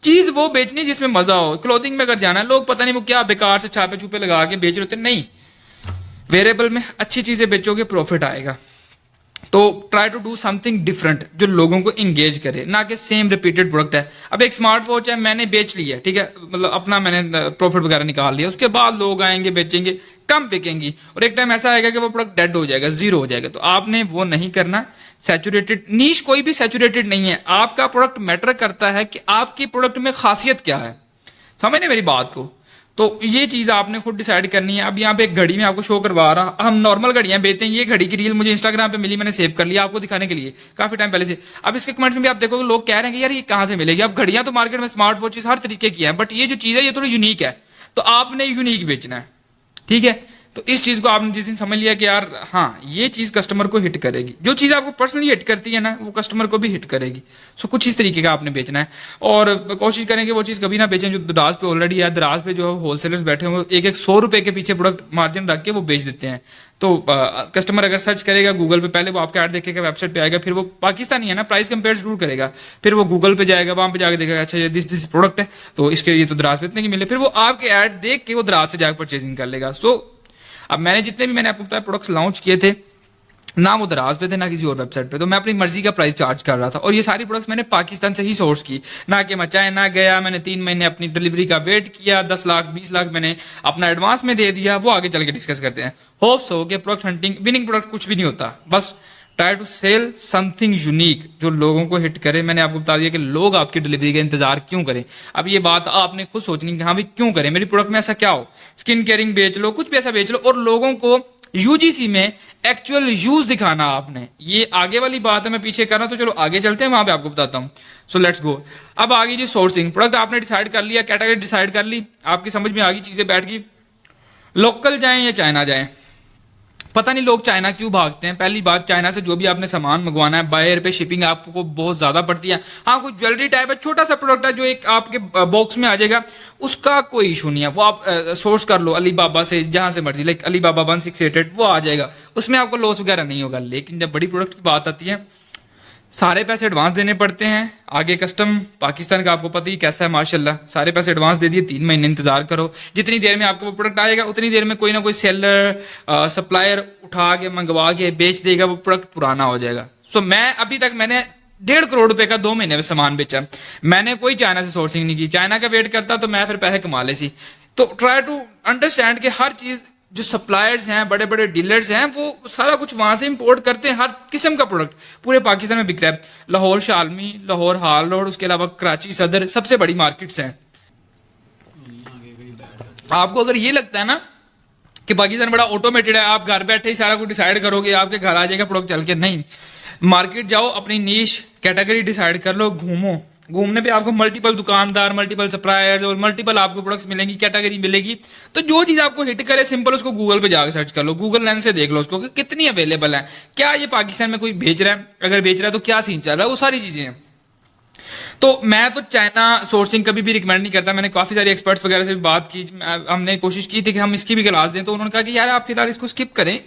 चीज वो बेचनी जिसमें मजा हो। क्लोथिंग में अगर जाना है, लोग पता नहीं वो क्या बेकार से छापे छुपे लगा के बेच रहे होते, नहीं, वेरिएबल में अच्छी चीजें बेचोगे प्रॉफिट आएगा। तो try to do something different जो लोगों को इंगेज करे, ना कि सेम रिपीटेड प्रोडक्ट है। अब एक स्मार्ट वॉच है, मैंने बेच ली है, ठीक है, मतलब अपना मैंने प्रॉफिट वगैरह निकाल लिया, उसके बाद लोग आएंगे बेचेंगे, कम बिकेंगी, और एक टाइम ऐसा आएगा कि वो प्रोडक्ट डेड हो जाएगा, जीरो हो जाएगा। तो आपने वो नहीं करना। सैचुरेटेड नीश कोई भी सैचुरेटेड नहीं है, आपका प्रोडक्ट मैटर करता है कि आपकी प्रोडक्ट में खासियत क्या है, समझ मेरी बात को। तो ये चीज आपने खुद डिसाइड करनी है। अब यहाँ पे एक घड़ी में आपको शो करवा रहा, हम नॉर्मल घड़ियां बेचते हैं, ये घड़ी की रील मुझे इंस्टाग्राम पे मिली, मैंने सेव कर लिया आपको दिखाने के लिए काफी टाइम पहले से। अब इसके कमेंट्स में भी आप देखोगे लोग कह रहे हैं कि यार ये कहां से मिलेगी। अब घड़ियां तो मार्केट में स्मार्ट वॉचेस हर तरीके की है, बट ये जो चीज है ये थोड़ी यूनिक है, तो आपने यूनिक बेचना है, ठीक है। तो इस चीज को आपने जिस दिन समझ लिया कि यार हाँ ये चीज कस्टमर को हिट करेगी, जो चीज आपको पर्सनली हिट करती है ना वो कस्टमर को भी हिट करेगी। सो कुछ इस तरीके का आपने बेचना है, और कोशिश करेंगे वो चीज कभी ना बेचें जो दराज पे ऑलरेडी है। दराज पे जो होलसेलर्स बैठे हुए एक 100 रुपए के पीछे प्रोडक्ट मार्जिन रख के वो बेच देते हैं। तो कस्टमर अगर सर्च करेगा गूगल पे, पहले वो आपका ऐड देखेगा, वेबसाइट पे आएगा, फिर वो पाकिस्तानी है ना, प्राइस कंपेयर जरूर करेगा, फिर वो गूगल पे जाएगा, वहां पे जाकर देखेगा अच्छा ये दिस प्रोडक्ट है तो इसके ये तो दराज पे इतने की मिले, फिर वो आपके ऐड देख के वो दराज से जाकर परचेजिंग कर लेगा। सो अब मैंने जितने भी मैंने आपको बताया प्रोडक्ट्स लॉन्च किए थे ना, वो दराज पे थे ना किसी और वेबसाइट पे, तो मैं अपनी मर्जी का प्राइस चार्ज कर रहा था, और ये सारी प्रोडक्ट्स मैंने पाकिस्तान से ही सोर्स की, ना कि मैं चाइना गया, मैंने 3 महीने अपनी डिलीवरी का वेट किया, 10 लाख 20 लाख मैंने अपना एडवांस में दे दिया। वो आगे चल के डिस्कस करते हैं। होप्स हो कि प्रोडक्ट हंटिंग विनिंग प्रोडक्ट कुछ भी नहीं होता, बस try to sell something unique जो लोगों को हिट करे। मैंने आपको बता दिया कि लोग आपकी डिलीवरी का इंतजार क्यों करें। अब ये बात आपने खुद सोचनी कि हाँ भाई क्यों करें, मेरी प्रोडक्ट में ऐसा क्या हो, स्किन केयरिंग बेच लो, कुछ भी ऐसा बेच लो, और लोगों को यूजीसी में एक्चुअल यूज दिखाना आपने। ये आगे वाली बात है, मैं पीछे कर रहा हूं, तो चलो आगे चलते हैं, वहां पे आपको बताता हूं। So let's go. अब आगे जी सोर्सिंग, प्रोडक्ट आपने डिसाइड कर लिया, कैटेगरी डिसाइड कर ली, आपकी समझ में आ गई, चीजें बैठ गई। लोकल जाएं या चाइना जाएं, पता नहीं लोग चाइना क्यों भागते हैं। पहली बात, चाइना से जो भी आपने सामान मंगवाना है बाय एयर पे शिपिंग आपको बहुत ज्यादा पड़ती है। हाँ कोई ज्वेलरी टाइप है, छोटा सा प्रोडक्ट है जो एक आपके बॉक्स में आ जाएगा, उसका कोई इशू नहीं है, वो आप सोर्स कर लो अलीबाबा से, जहां से मर्जी, लाइक अलीबाबा 1688 वो आ जाएगा, उसमें आपको लॉस वगैरह नहीं होगा। लेकिन जब बड़ी प्रोडक्ट की बात आती है सारे पैसे एडवांस देने पड़ते हैं। आगे कस्टम पाकिस्तान का आपको पता ही कैसा है माशाल्लाह, सारे पैसे एडवांस दे दिए, 3 महीने इंतजार करो, जितनी देर में आपको वो प्रोडक्ट आएगा उतनी देर में कोई ना कोई सेलर सप्लायर उठा के मंगवा के बेच देगा, वो प्रोडक्ट पुराना हो जाएगा। सो मैं अभी तक मैंने 1.5 करोड़ रुपए का 2 महीने में सामान बेचा, मैंने कोई चाइना से सोर्सिंग नहीं की। चाइना का वेट करता तो मैं फिर पैसे कमा ले सी। तो ट्राई टू अंडरस्टैंड कि हर चीज जो सप्लायर्स हैं, बड़े बड़े डीलर्स हैं, वो सारा कुछ वहां से इंपोर्ट करते हैं। हर किस्म का प्रोडक्ट पूरे पाकिस्तान में बिक रहा है। लाहौर शालमी, लाहौर हाल रोड, उसके अलावा कराची सदर सबसे बड़ी मार्केट्स हैं। आपको अगर ये लगता है ना कि पाकिस्तान बड़ा ऑटोमेटेड है, आप घर बैठे ही सारा कुछ डिसाइड करोगे, आपके घर आ जाएगा प्रोडक्ट चल के, नहीं, मार्केट जाओ, अपनी नीश कैटेगरी डिसाइड कर लो, घूमो। घूमने पे आपको मल्टीपल दुकानदार, मल्टीपल सप्लायर्स और मल्टीपल आपको प्रोडक्ट्स मिलेंगी, कैटेगरी मिलेगी। तो जो चीज आपको हिट करे सिंपल उसको गूगल पे जाकर सर्च कर लो, गूगल लेंस से देख लो उसको कि कितनी अवेलेबल है, क्या ये पाकिस्तान में कोई बेच रहा है, अगर बेच रहा है तो क्या सीन चल रहा है, वो सारी चीजें हैं। तो मैं तो चाइना सोर्सिंग कभी भी रिकमेंड नहीं करता। मैंने काफी सारे एक्सपर्ट्स वगैरह से भी बात की, हमने कोशिश की थी कि हम इसकी भी क्लास दें, तो उन्होंने कहा कि यार आप फिलहाल इसको स्किप करें,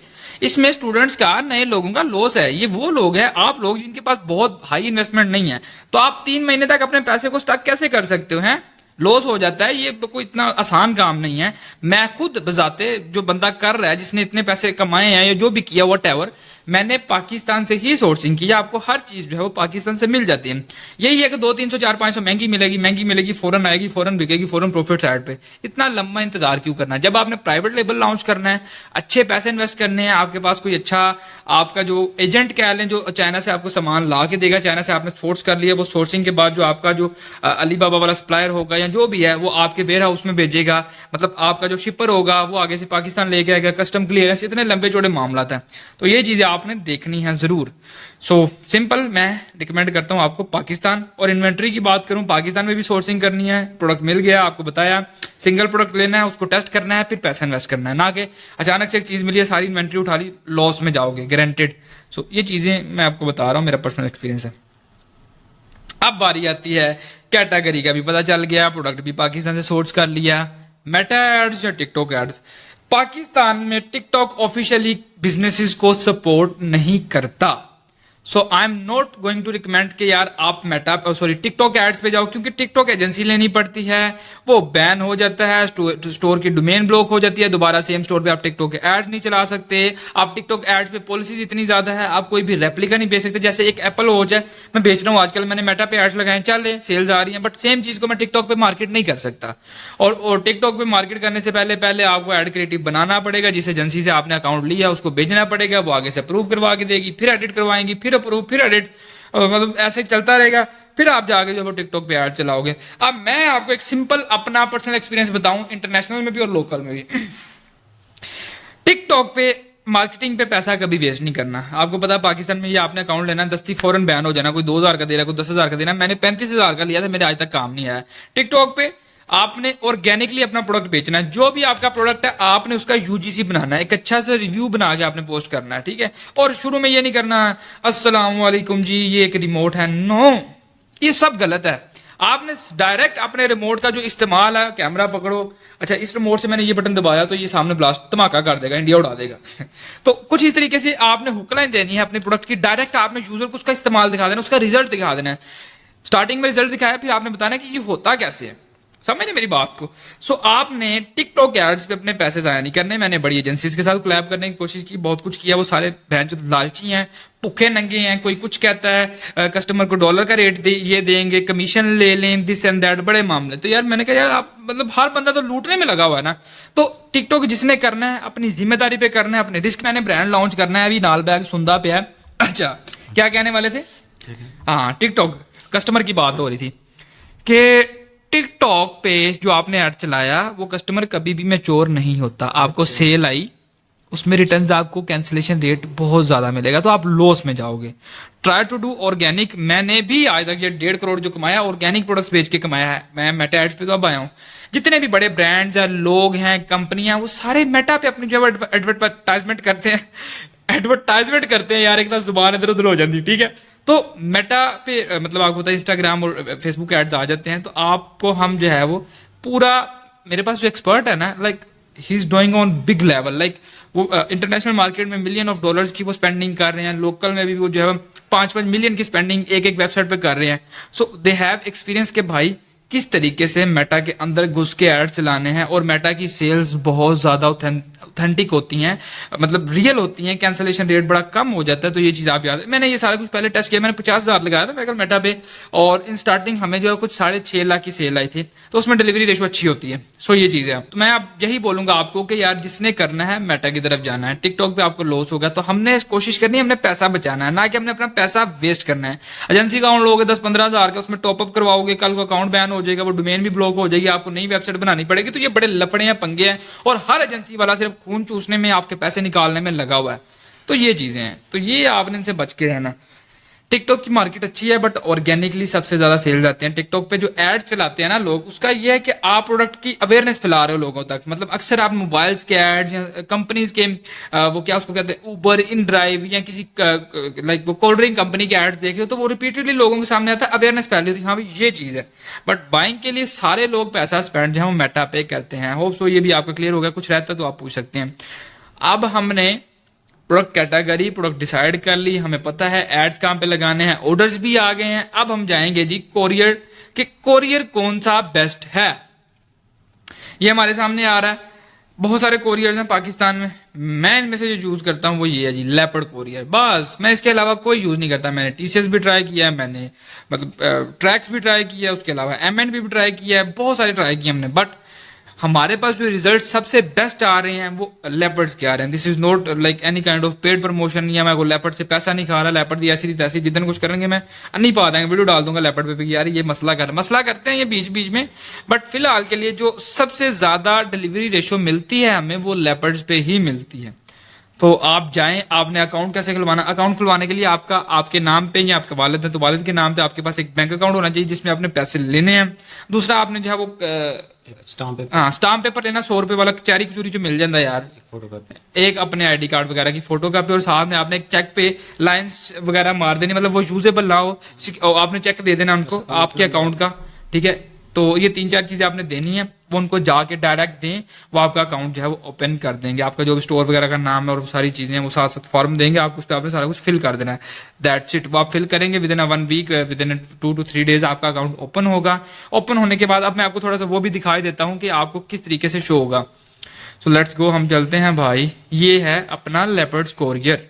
इसमें स्टूडेंट्स का, नए लोगों का लॉस है। ये वो लोग हैं, आप लोग जिनके पास बहुत हाई इन्वेस्टमेंट नहीं है, तो आप 3 महीने तक अपने पैसे को स्टक कैसे कर सकते हो, हैं? लॉस हो जाता है। ये तो कोई इतना आसान काम नहीं है। मैं खुद बजाते, जो बंदा कर रहा है, जिसने इतने पैसे कमाए हैं या जो भी किया वट, मैंने पाकिस्तान से ही सोर्सिंग की। आपको हर चीज जो है वो पाकिस्तान से मिल जाती है। यही है कि 200-300-400-500 महंगी मिलेगी, फौरन आएगी, फौरन बिकेगी, फौरन प्रॉफिट साइड पे। इतना लंबा इंतजार क्यों करना है? जब आपने प्राइवेट लेबल लॉन्च करना है, अच्छे पैसे इन्वेस्ट करने हैं, आपके पास कोई अच्छा, आपका जो एजेंट कह लें, जो चाइना से आपको सामान ला के देगा, चाइना से आपने सोर्स कर लिया, वो सोर्सिंग के बाद जो आपका जो अलीबाबा वाला सप्लायर होगा या जो भी है, वो आपके वेयर हाउस में भेजेगा, मतलब आपका जो शिपर होगा वो आगे से पाकिस्तान लेके आएगा, कस्टम क्लियरेंस, इतने लंबे चौड़े मामला था। तो ये चीजें आपने देखनी है जरूर। सो सिंपल, मैं रिकमेंड करता हूं आपको पाकिस्तान। और इन्वेंट्री की बात करूं, पाकिस्तान में भी सोर्सिंग करनी है। प्रोडक्ट मिल गया, आपको बताया, सिंगल प्रोडक्ट लेना है, उसको टेस्ट करना है, फिर पैसा इन्वेस्ट करना है, ना कि अचानक से एक चीज मिली है, सारी इन्वेंट्री उठा ली, लॉस में जाओगे गारंटेड। सो ये चीजें मैं आपको बता रहा हूं, मेरा पर्सनल एक्सपीरियंस है। अब बारी आती है कैटेगरी का भी पता चल गया, प्रोडक्ट भी पाकिस्तान से सोर्स कर लिया। मेटा एड्स या टिकटॉक एड्स? पाकिस्तान में टिकटॉक ऑफिशियली बिजनेसेस को सपोर्ट नहीं करता। So I am not going to recommend कि यार आप मेटा, सॉरी, टिकटॉक एड्स पे जाओ, क्योंकि टिकटॉक एजेंसी लेनी पड़ती है, वो बैन हो जाता है, स्टोर की डोमेन ब्लॉक हो जाती है, दोबारा सेम स्टोर पे आप टिकटॉक के एड्स नहीं चला सकते। आप टिकटॉक एड्स पे पॉलिसीज इतनी ज्यादा है, आप कोई भी रेप्लिका नहीं बेच सकते। जैसे एक एप्पल वॉच है, मैं बेच रहा हूँ आजकल, मैंने मेटा पे एड्स लगाए, चल सेल्स आ रही है, बट सेम चीज को मैं टिकटॉक पे मार्केट नहीं कर सकता। और टिकटॉक पे मार्केट करने से पहले आपको एड क्रिएटिव बनाना पड़ेगा, जिस एजेंसी से आपने अकाउंट लिया उसको भेजना पड़ेगा, वो आगे से अप्रूव करवा के देगी, फिर एडिट करवाएंगी, फिर अप्रूव, फिर एडिट, मतलब ऐसे चलता रहेगा, फिर आप जाके जो टिकटॉक पे ऐड चलाओगे। अब मैं आपको एक सिंपल अपना पर्सनल एक्सपीरियंस बताऊं, इंटरनेशनल में भी और लोकल में भी। टिकटॉक पे मार्केटिंग पे पैसा कभी वेस्ट नहीं करना। आपको पता है पाकिस्तान में ये आपने अकाउंट लेना, दस्ती फौरन बैन हो जाना, कोई 2000 का दे रहा है, कोई 10,000 का देना। मैंने 35,000 का लिया था, मेरे आज तक काम नहीं आया। टिकटॉक पे आपने ऑर्गेनिकली अपना प्रोडक्ट बेचना है। जो भी आपका प्रोडक्ट है, आपने उसका यूजीसी बनाना है, एक अच्छा सा रिव्यू बना के आपने पोस्ट करना है, ठीक है। और शुरू में ये नहीं करना अस्सलाम वालेकुम जी, ये एक रिमोट है, नो, ये सब गलत है। आपने डायरेक्ट अपने रिमोट का जो इस्तेमाल है, कैमरा पकड़ो, अच्छा इस रिमोट से मैंने ये बटन दबाया तो ये सामने ब्लास्ट धमाका कर देगा, इंडिया उड़ा देगा। तो कुछ इस तरीके से आपने हुकलाइन देनी है अपने प्रोडक्ट की, डायरेक्ट आपने यूजर को उसका इस्तेमाल दिखा देना, उसका रिजल्ट दिखा देना है। स्टार्टिंग में रिजल्ट दिखाया, फिर आपने बताना कि ये होता कैसे है, समझे मेरी बात को। सो आपने टिकटॉक एड्स पे अपने पैसे जाया नहीं करने। मैंने बड़ी एजेंसीज के साथ कोलैब करने की कोशिश की, बहुत कुछ किया, वो सारे बहन जो लालची हैं, भूखे नंगे हैं। कोई कुछ कहता है कस्टमर को डॉलर का रेट ये देंगे, कमीशन ले लें, दिस एंड दैट, बड़े मामले। तो यार मैंने कहा यार आप, मतलब हर बंदा तो लूटने में लगा हुआ है ना। तो टिकटॉक जिसने करना है अपनी जिम्मेदारी पे करना है, अपने रिस्क। मैंने ब्रांड लॉन्च करना है, अभी नाल बैग सुंदा पे है। अच्छा क्या कहने वाले थे? हाँ, टिकटॉक कस्टमर की बात हो रही थी कि टिकटॉक पे जो आपने ऐड चलाया, वो कस्टमर कभी भी मैच्योर नहीं होता। आपको सेल आई, उसमें रिटर्न्स आपको कैंसिलेशन रेट बहुत ज्यादा मिलेगा, तो आप लॉस में जाओगे। Try to do organic. मैंने भी आज तक ये 1.5 करोड़ जो कमाया, ऑर्गेनिक प्रोडक्ट्स बेच के कमाया है। मैं मेटा एड्स पे तो अब आया हूँ। जितने भी बड़े ब्रांड्स या लोग हैं, कंपनियां, वो सारे मेटा पे अपनी जो एडवर्टाइजमेंट करते हैं, एडवर्टाइजमेंट करते हैं यार, एक तरह जुबान इधर उधर हो जाती है, ठीक है। तो मेटा पे मतलब आपको पता है इंस्टाग्राम और फेसबुक एड्स आ जाते हैं, तो आपको हम जो है वो पूरा, मेरे पास जो एक्सपर्ट है ना, like he is doing on big level, like वो इंटरनेशनल मार्केट में $1 मिलियन की वो स्पेंडिंग कर रहे हैं, लोकल में भी वो जो है 5-5 मिलियन की स्पेंडिंग एक वेबसाइट पे कर रहे हैं। सो दे हैव एक्सपीरियंस के भाई किस तरीके से मेटा के अंदर घुस के एड चलाने हैं। और मेटा की सेल्स बहुत ज्यादा ऑथेंटिक होती हैं, मतलब रियल होती हैं, कैंसिलेशन रेट बड़ा कम हो जाता है। तो ये चीज आप याद है, मैंने ये सारा कुछ पहले टेस्ट किया। मैंने 50,000 लगाया था मेरे मेटा पे, और इन स्टार्टिंग हमें जो है कुछ 6.5 लाख की सेल आई थी, तो उसमें डिलीवरी रेशो अच्छी होती है। सो ये चीज है। तो मैं अब यही बोलूंगा आपको कि यार जिसने करना है मेटा की तरफ जाना है। टिकटॉक पे आपको लॉस होगा, तो हमने कोशिश करनी है, हमने पैसा बचाना है, ना कि हमने अपना पैसा वेस्ट करना है। एजेंसी अकाउंट लोगे 10-15 हजार का, उसमें टॉपअप करवाओगे, कल को अकाउंट बैन हो जाएगा, वो डोमेन भी ब्लॉक हो जाएगी, आपको नई वेबसाइट बनानी पड़ेगी। तो ये बड़े लफड़े हैं, पंगे हैं, और हर एजेंसी वाला सिर्फ खून चूसने में, आपके पैसे निकालने में लगा हुआ है। तो ये चीजें हैं, तो ये आपने इनसे बच के रहना। टिकटॉक की मार्केट अच्छी है बट ऑर्गेनिकली सबसे ज्यादा सेल्स आते हैं। टिकटॉक पे जो एड चलाते हैं ना लोग, उसका ये है कि आप प्रोडक्ट की अवेयरनेस फैला रहे हो लोगों तक। मतलब अक्सर आप मोबाइल्स के एड्स या कंपनीज के वो क्या उसको कहते हैं, उबर, इन ड्राइव या किसी लाइक वो कोल्ड ड्रिंक कंपनी के एड्स देख रहे हो तो वो रिपीटेडली लोगों के सामने आता है, अवेयरनेस फैल रही है हाँ भाई ये चीज है। बट बाइंग के लिए सारे लोग पैसा स्पेंड जो है वो मेटा पे करते हैं। होप सो ये भी आपका क्लियर हो गया, कुछ रहता तो आप पूछ सकते हैं। अब हमने प्रोडक्ट कैटेगरी, प्रोडक्ट डिसाइड कर ली, हमें पता है एड्स कहां पे लगाने हैं, ऑर्डर्स भी आ गए हैं। अब हम जाएंगे जी कोरियर कि कोरियर कौन सा बेस्ट है। ये हमारे सामने आ रहा है, बहुत सारे कोरियर्स हैं पाकिस्तान में। मैं इनमें से जो यूज करता हूं वो ये है जी, लेपर्ड कोरियर। बस मैं इसके अलावा कोई यूज नहीं करता। मैंने टीसीएस भी ट्राई किया है, मैंने मतलब ट्रैक्स भी ट्राई किया है, उसके अलावा एमएनबी भी ट्राई किया है, बहुत सारे ट्राई किए हमने। बट हमारे पास जो रिजल्ट सबसे बेस्ट आ रहे हैं वो लेपर्ड्स के आ रहे हैं। This is not like any kind of paid promotion, या मैं वो लेपर्ड से पैसा नहीं खा रहा। लेपर्ड की ऐसी तैसी जितने कुछ करेंगे मैं नहीं पा देंगे, वीडियो डाल दूंगा लेपर्ड पे भी यार ये मसला करते हैं ये बीच बीच में। बट फिलहाल के लिए जो सबसे ज्यादा डिलीवरी रेशो मिलती है हमें वो लेपर्ड्स पे ही मिलती है। तो आप जाएं, आपने अकाउंट कैसे खुलवाना, अकाउंट खुलवाने के लिए आपका आपके नाम पे या आपके वालिद है तो वालिद के नाम पे आपके पास एक बैंक अकाउंट होना चाहिए जिसमें आपने पैसे लेने हैं। दूसरा आपने जो है वो स्टाम्प पेपर लेना, 100 रुपए वाला चैरी कचूरी जो मिल जाता है यार, एक अपने आईडी कार्ड वगैरह की फोटो कॉपी, और साथ में आपने एक चेक पे लाइंस वगैरह मार देनी, मतलब वो यूजेबल ना हो, आपने चेक दे देना उनको आपके अकाउंट का, ठीक है। तो ये 3-4 चीजें आपने देनी है, वो उनको जाके डायरेक्ट दें, वो आपका अकाउंट जो है वो ओपन कर देंगे। आपका जो भी स्टोर वगैरह का नाम है और वो सारी चीजें वो साथ साथ फॉर्म देंगे आपको, उस पर आपने सारा कुछ फिल कर देना है। That's it. वो आप फिल करेंगे within 1 week, within 2 to 3 days आपका अकाउंट ओपन होगा। ओपन होने के बाद अब मैं आपको थोड़ा सा वो भी दिखाई देता हूँ कि आपको किस तरीके से शो होगा। सो लेट्स गो, हम चलते हैं भाई। ये है अपना लेपर्ड्स कोरियर।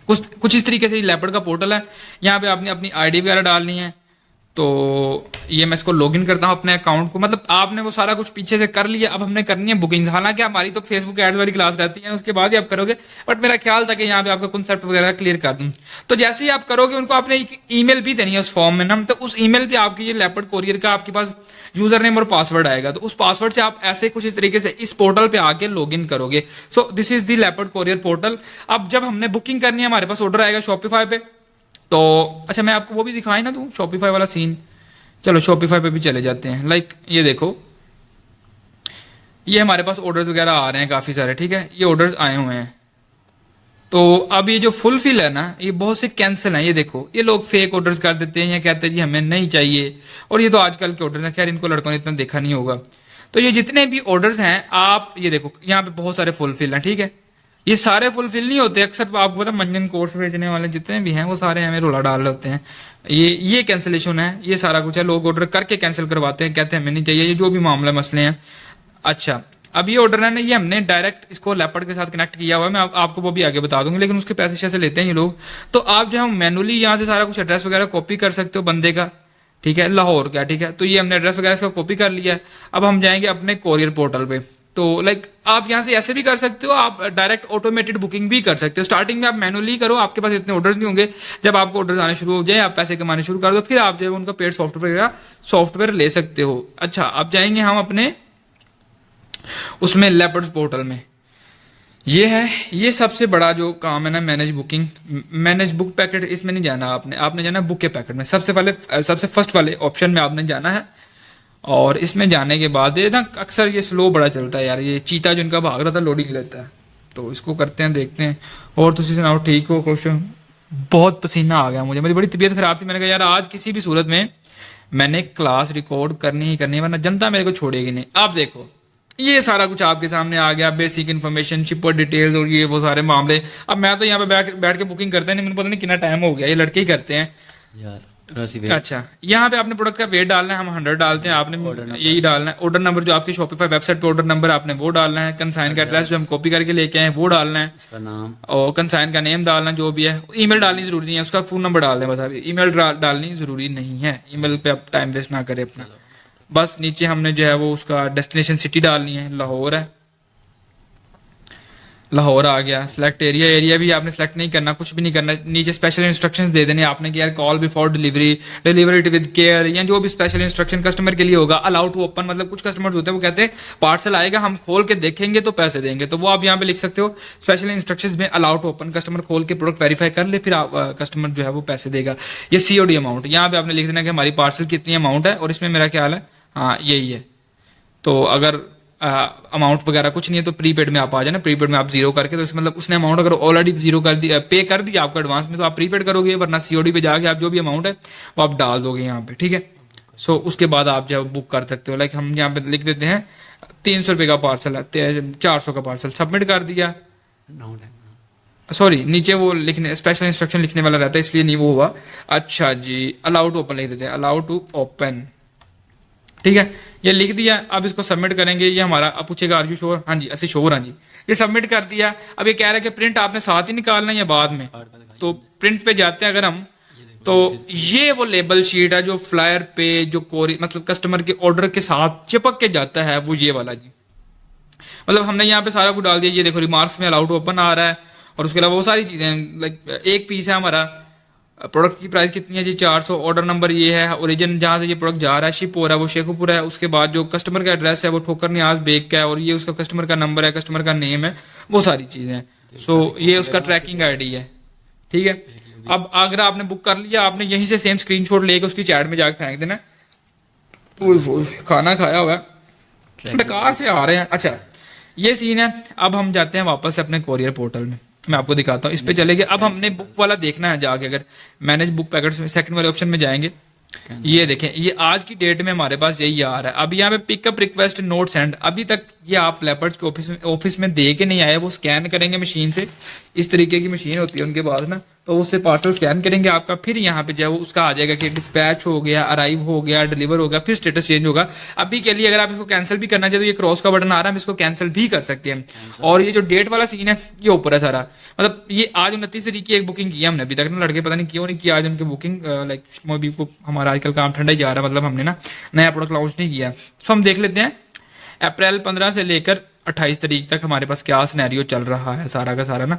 कुछ इस तरीके से लेपर्ड का पोर्टल है। यहाँ पे आपने अपनी आईडी वगैरह डालनी है। तो ये मैं इसको लॉगिन करता हूं अपने अकाउंट को, मतलब आपने वो सारा कुछ पीछे से कर लिया। अब हमने करनी है बुकिंग। हालांकि हमारी तो फेसबुक एड्स वाली क्लास रहती है, उसके बाद ही आप करोगे, बट मेरा ख्याल था कि यहाँ पे आपका कॉन्सेप्ट वगैरह क्लियर कर दूं। तो जैसे ही आप करोगे उनको आपने एक ईमेल भी देनी है उस फॉर्म में ना, तो उस ईमेल पे आपकी ये लेपर्ड कोरियर का आपके पास यूजर नेम और पासवर्ड आएगा। तो उस पासवर्ड से आप ऐसे कुछ इस तरीके से इस पोर्टल पे आके लॉग इन करोगे। So this is the leopard courier portal. अब जब हमने बुकिंग करनी है, हमारे पास ऑर्डर आएगा शॉपिफाई पे। तो अच्छा मैं आपको वो भी दिखाई ना दूं शॉपिफाई वाला सीन। चलो शॉपिफाई पे भी चले जाते हैं। लाइक ये देखो, ये हमारे पास ऑर्डर्स वगैरह आ रहे हैं काफी सारे, ठीक है। ये ऑर्डर्स आए हुए हैं। तो अब ये जो फुलफिल है ना, ये बहुत से कैंसिल है। ये देखो, ये लोग फेक ऑर्डर्स कर देते हैं या कहते हैं जी हमें नहीं चाहिए। और ये तो आजकल के ऑर्डर्स हैं, खैर इनको लड़कों ने इतना देखा नहीं होगा। तो ये जितने भी ऑर्डर्स हैं, आप ये देखो यहाँ पे बहुत सारे फुलफिल हैं, ठीक है। ये सारे फुलफिल नहीं होते। अक्सर आपको पता मंजन कोर्स भेजने वाले जितने भी हैं वो सारे हमें रोला डाल रहे होते हैं। ये कैंसिलेशन है, ये सारा कुछ है। लोग ऑर्डर करके कैंसिल करवाते हैं, कहते हैं हमें नहीं चाहिए, ये जो भी मामला मसले हैं। अच्छा अब ये ऑर्डर है ना, ये हमने डायरेक्ट इसको लेपर्ड के साथ कनेक्ट किया हुआ है। मैं आपको वो भी आगे बता दूंगी, लेकिन उसके पैसे शैसे लेते हैं ये लोग। तो आप जो है मैनुअली यहाँ से सारा कुछ एड्रेस वगैरह कॉपी कर सकते हो बंदे का, ठीक है, लाहौर का, ठीक है। तो ये हमने एड्रेस वगैरह इसका कॉपी कर लिया है। अब हम जाएंगे अपने कोरियर पोर्टल पे। तो लाइक आप यहां से ऐसे भी कर सकते हो, आप डायरेक्ट ऑटोमेटेड बुकिंग भी कर सकते हो। स्टार्टिंग में आप मैनुअली करो, आपके पास इतने ऑर्डर्स नहीं होंगे। जब आपको ऑर्डर्स आने शुरू हो जाए, आप पैसे कमाने शुरू कर दो, फिर आप जो है उनका पेड सॉफ्टवेयर ले सकते हो। अच्छा अब जाएंगे हम अपने उसमें लेपर्ड्स पोर्टल में। ये है, ये सबसे बड़ा जो काम है ना, मैनेज बुक पैकेट। इसमें नहीं जाना आपने जाना बुक के पैकेट में। सबसे फर्स्ट वाले ऑप्शन में आपने जाना है। और इसमें जाने के बाद ये ना अक्सर ये स्लो बड़ा चलता है यार। ये चीता जो इनका भाग रहा था लोडिंग लेता है। तो इसको करते हैं, देखते हैं। और तुम सुनाओ, ठीक हो, खुश हो? बहुत पसीना आ गया मुझे, मेरी बड़ी तबीयत खराब थी। मैंने कहा यार आज किसी भी सूरत में मैंने क्लास रिकॉर्ड करनी ही करनी है, वरना जनता मेरे को छोड़ेगी नहीं। आप देखो ये सारा कुछ आपके सामने आ गया, बेसिक इन्फॉर्मेशन, शिपर डिटेल्स और ये वो सारे मामले। अब मैं तो यहाँ पे बैठ के बुकिंग करते हैं, मुझे पता नहीं कितना टाइम हो गया, ये लड़के ही करते हैं यार। अच्छा यहाँ पे आपने प्रोडक्ट का वेट डालना है, हम 100 डालते हैं। आपने यही डालना है। ऑर्डर नंबर जो आपकी शॉपिफाई वेबसाइट पे ऑर्डर नंबर आपने वो डालना है। कंसाइन का एड्रेस जो हम कॉपी करके लेके आए वो डालना है, नाम और कंसाइन का नेम डालना जो भी है। ईमेल डालनी जरूरी नहीं है, उसका फोन नंबर डाल दें बस। अभी ईमेल डालनी जरूरी नहीं है, ईमेल पे आप टाइम वेस्ट ना करें अपना। बस नीचे हमने जो है वो उसका डेस्टिनेशन सिटी डालनी है, लाहौर है। लाहौर आ गया, सिलेक्ट एरिया, एरिया भी आपने सिलेक्ट नहीं करना, कुछ भी नहीं करना, नीचे स्पेशल इंस्ट्रक्शंस दे देने आपने कि यार call before delivery, deliver it with care, या जो भी स्पेशल इंस्ट्रक्शन कस्टमर के लिए होगा। अलाउ टू ओपन, मतलब कुछ कस्टमर्स होते हैं वो कहते हैं पार्सल आएगा हम खोल के देखेंगे तो पैसे देंगे, तो वो आप यहाँ पे लिख सकते हो स्पेशल इंस्ट्रक्शंस में अलाउ टू ओपन, कस्टमर खोल के प्रोडक्ट वेरीफाई कर ले फिर आप कस्टमर जो है वो पैसे देगा। ये सीओडी अमाउंट, यहाँ पे आपने लिख देना कि हमारी पार्सल कितनी अमाउंट है और इसमें मेरा ख्याल है हाँ यही है। तो अगर अमाउंट वगैरह कुछ नहीं है तो प्रीपेड में आप आ जाना, प्रीपेड में आप जीरो करके, तो इसमें मतलब उसने अमाउंट अगर ऑलरेडी जीरो कर दिया, पे कर दिया आपको एडवांस में, तो आप प्रीपेड करोगे, वरना सीओडी पे जाके आप जो भी अमाउंट है वो आप डाल दोगे यहाँ पे, ठीक है। सो उसके बाद आप जो बुक कर सकते हो। लाइक हम यहाँ पे लिख देते हैं 300 रुपये का पार्सल है, 400 का पार्सल सबमिट कर दिया। सॉरी नीचे वो लिखने स्पेशल इंस्ट्रक्शन लिखने वाला रहता है इसलिए नहीं वो हुआ। अच्छा जी, अलाउ टू ओपन लिख देते हैं, अलाउ टू ओपन, ठीक है। ये लिख दिया, अब इसको सबमिट करेंगे। ये हमारा अब पूछेगा आर यू श्योर, हाँ जी ऐसे श्योर, हाँ जी। ये सबमिट कर दिया। अब ये कह रहा है कि प्रिंट आपने साथ ही निकालना है या बाद में, तो प्रिंट पे जाते हैं अगर हम, तो ये वो लेबल शीट है जो फ्लायर पे जो कोरी मतलब कस्टमर के ऑर्डर के साथ चिपक के जाता है, वो ये वाला जी। मतलब हमने यहाँ पे सारा कुछ डाल दिया, ये देखो रिमार्क्स में अलाउ टू ओपन आ रहा है, और उसके अलावा वो सारी चीजें, लाइक एक पीस है हमारा, प्रोडक्ट की प्राइस कितनी है जी 400, ऑर्डर नंबर ये है, ओरिजिन जहां से ये प्रोडक्ट जा रहा है शिप हो रहा है वो शेखुपुर है, उसके बाद जो कस्टमर का एड्रेस है वो ठोकर न्याज बेग का है, और ये उसका कस्टमर का नंबर है, कस्टमर का नेम है, वो सारी चीजें हैं। सो ये उसका ट्रैकिंग आईडी है, ठीक है। अब अगर आपने बुक कर लिया, आपने यहीं से सेम स्क्रीनशॉट लेके उसकी चैट में जाकर फेंक देना। खाना खाया हुआ है, बेकार से आ रहे हैं। अच्छा ये सीन है। अब हम जाते हैं वापस अपने कोरियर पोर्टल में, मैं आपको दिखाता हूँ, इस पे चले गए। अब हमने बुक वाला देखना है जाके, अगर मैनेज बुक पैकेट सेकंड वाले ऑप्शन में जाएंगे, ये देखें ये आज की डेट में हमारे पास यही आ रहा है। अब यहाँ पे पिकअप रिक्वेस्ट नोट सेंड, अभी तक ये आप लेपर्ड्स के ऑफिस में दे के नहीं आए, वो स्कैन करेंगे मशीन से, इस तरीके की मशीन होती है उनके पास ना, तो उससे पार्सल स्कैन करेंगे आपका, फिर यहाँ पे जो है वो उसका आ जाएगा कि डिस्पैच हो गया, अराइव हो गया, डिलीवर हो गया, फिर स्टेटस चेंज होगा। अभी के लिए अगर आप इसको कैंसिल भी करना चाहते तो ये क्रॉस का बटन आ रहा है, हम इसको कैंसिल भी कर सकते हैं। और ये जो डेट वाला सीन है ये ऊपर है सारा, मतलब ये आज 29 तारीख की एक बुकिंग की हमने, अभी तक ना लड़के पता नहीं क्यों नहीं किया आज उनकी बुकिंग, लाइक मोबी को हमारा आजकल काम ठंडा ही जा रहा है, मतलब हमने ना नया प्रोडक्ट लॉन्च नहीं किया। सो हम देख लेते हैं अप्रैल 15 से लेकर 28 तारीख तक हमारे पास क्या सिनेरियो चल रहा है सारा का सारा ना।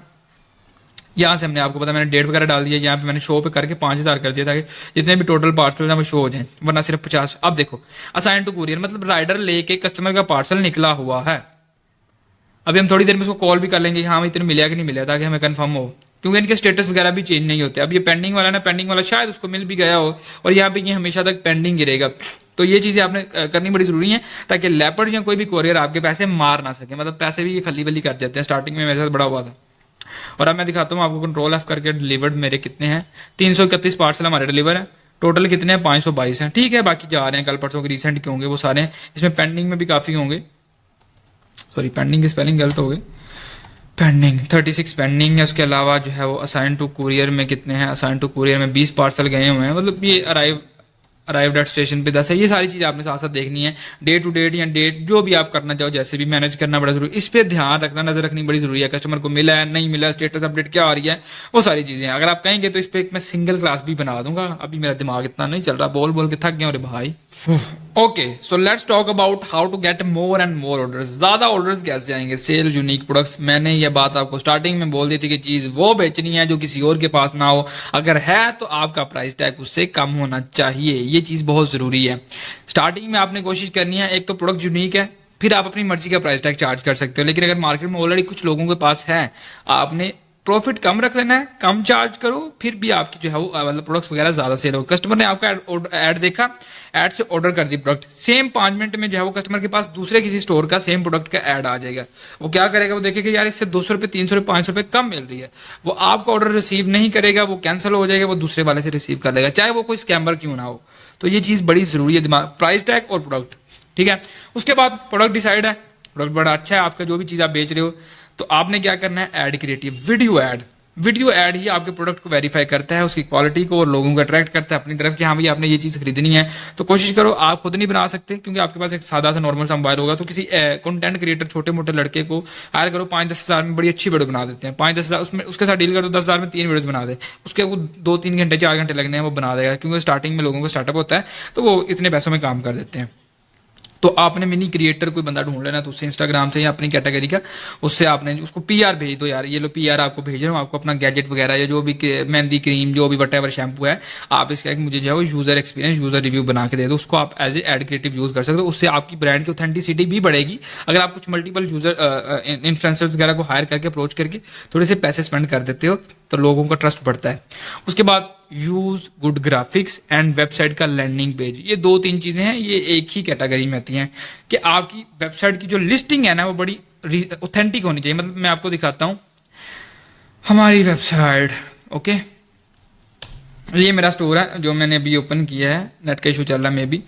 यहाँ से हमने आपको पता मैंने डेट वगैरह डाल दिया, यहाँ पे मैंने शो पे करके 5000 कर दिया ताकि जितने भी टोटल पार्सल है वो शो हो जाए, वरना सिर्फ 50। अब देखो असाइन टू कुरियर, मतलब राइडर लेके कस्टमर का पार्सल निकला हुआ है। अभी हम थोड़ी देर में उसको कॉल भी कर लेंगे, हाँ इतने मिला कि नहीं मिला, ताकि हमें कंफर्म हो, क्योंकि इनके स्टेटस वगैरह भी चेंज नहीं होते। अब ये पेंडिंग वाला ना, पेंडिंग वाला शायद उसको मिल भी गया हो, और यहाँ पे ये हमेशा तक पेंडिंग गिरेगा। तो ये चीजें आपने करनी बड़ी जरूरी है, ताकि लेपर्ड या कोई भी कोरियर आपके पैसे मार ना सके, मतलब पैसे भी ये खली बली कर देते हैं। स्टार्टिंग में मेरे साथ बड़ा हुआ था। और अब मैं दिखाता हूँ आपको कंट्रोल एफ करके डिलीवर्ड मेरे कितने हैं, 331 पार्सल हमारे डिलीवर है, टोटल कितने हैं 522 हैं, ठीक है। बाकी जा रहे हैं कल परसों के रिसेंट के होंगे वो सारे, इसमें पेंडिंग में भी काफी होंगे, सॉरी पेंडिंग की स्पेलिंग गलत हो गई, पेंडिंग 36 पेंडिंग है। उसके अलावा जो है वो असाइन टू कुरियर में कितने हैं, असाइन टू कुरियर में 20 पार्सल गए हुए हैं, मतलब ये अराइव्ड एट स्टेशन पे 10 है। ये सारी चीज आपने साथ साथ देखनी है, डे टू डेट या डेट जो भी आप करना चाहो, जैसे भी मैनेज करना बड़ा जरूरी, इस पे ध्यान रखना, नजर रखनी बड़ी जरूरी है। कस्टमर को मिला है नहीं मिला, स्टेटस अपडेट क्या आ रही है, वो सारी चीजें। अगर आप कहेंगे तो इस पे मैं सिंगल क्लास भी बना दूंगा, अभी मेरा दिमाग इतना नहीं चल रहा, बोल बोल के थक गया अरे भाई। Okay so let's talk about how to get more and more orders. ज्यादा ऑर्डर्स कैसे जाएंगे, सेल यूनिक प्रोडक्ट्स। मैंने ये बात आपको स्टार्टिंग में बोल दी थी कि चीज वो बेचनी है जो किसी और के पास ना हो, अगर है तो आपका प्राइस टैग उससे कम होना चाहिए, ये चीज बहुत जरूरी है। स्टार्टिंग में आपने कोशिश करनी है, एक तो प्रोडक्ट यूनिक है, फिर आप अपनी मर्जी का प्राइस टैग चार्ज कर सकते हो। लेकिन अगर मार्केट में ऑलरेडी कुछ लोगों के पास है, आपने प्रॉफिट कम रख लेना है, कम चार्ज करो, फिर भी आपकी जो है वो मतलब प्रोडक्ट्स वगैरह ज्यादा सेल हो। कस्टमर ने आपका ऐड देखा, ऐड से ऑर्डर कर दी प्रोडक्ट, सेम 5 मिनट में जो है वो कस्टमर के पास दूसरे किसी स्टोर का सेम प्रोडक्ट का ऐड आ जाएगा। वो क्या करेगा, वो देखेगा यार इससे 200 रुपए 300 रुपए 500 रुपए कम मिल रही है, वो आपका ऑर्डर रिसीव नहीं करेगा, वो कैंसिल हो जाएगा, वो दूसरे वाले से रिसीव कर लेगा, चाहे वो कोई स्कैमर क्यों ना हो। तो ये चीज बड़ी जरूरी है, दिमाग प्राइस टैग और प्रोडक्ट, ठीक है। उसके बाद प्रोडक्ट डिसाइड है, प्रोडक्ट बड़ा अच्छा है आपका, जो भी चीज आप बेच रहे हो, तो आपने क्या करना है, ad create, video ad. Video ad ही आपके प्रोडक्ट को वेरीफाई करता है, उसकी क्वालिटी को, और लोगों को अट्रैक्ट करता है अपनी तरफ कि हाँ भाई आपने ये चीज खरीदनी है। तो कोशिश करो, आप खुद नहीं बना सकते क्योंकि आपके पास एक सादा सा नॉर्मल सा मोबाइल होगा, तो किसी कंटेंट क्रिएटर छोटे मोटे लड़के को हायर करो, 5-10 हजार में बड़ी अच्छी वीडियो बना देते हैं, 5-10 हजार उसमें उसके साथ डील करो, 10 हजार में 3 वीडियोस बना दे, उसके वो 2-3 घंटे 4 घंटे लगने हैं वो बना देगा, क्योंकि स्टार्टिंग में लोगों को स्टार्टअप होता है तो वो इतने पैसों में काम कर देते हैं। तो आपने मिनी क्रिएटर कोई बंदा ढूंढ लेना, तो उससे इंस्टाग्राम से या अपनी कैटेगरी का, उससे आपने उसको पीआर भेज दो यार, ये लो पीआर आपको भेज रहा हूँ, आपको अपना गैजेट वगैरह या जो भी मेहंदी क्रीम जो भी वटेवर शैम्पू है, आप इसका मुझे जो है वो यूजर एक्सपीरियंस यूजर रिव्यू बना के दे दो, उसको आप as a ad creative use कर सकते हो। उससे आपकी ब्रांड की ऑथेंटिसिटी भी बढ़ेगी। अगर आप कुछ मल्टीपल यूजर इन्फ्लुएंसर्स वगैरह को हायर करके अप्रोच करके थोड़े से पैसे स्पेंड कर देते हो तो लोगों का ट्रस्ट बढ़ता है। उसके बाद use good graphics and website का लैंडिंग पेज, ये 2-3 चीजें हैं, ये एक ही कैटेगरी में आती हैं कि आपकी वेबसाइट की जो लिस्टिंग है ना वो बड़ी ऑथेंटिक होनी चाहिए। मतलब मैं आपको दिखाता हूं हमारी वेबसाइट, ओके, ये मेरा स्टोर है जो मैंने अभी ओपन किया है, नेट का इशू चल रहा है मे बी।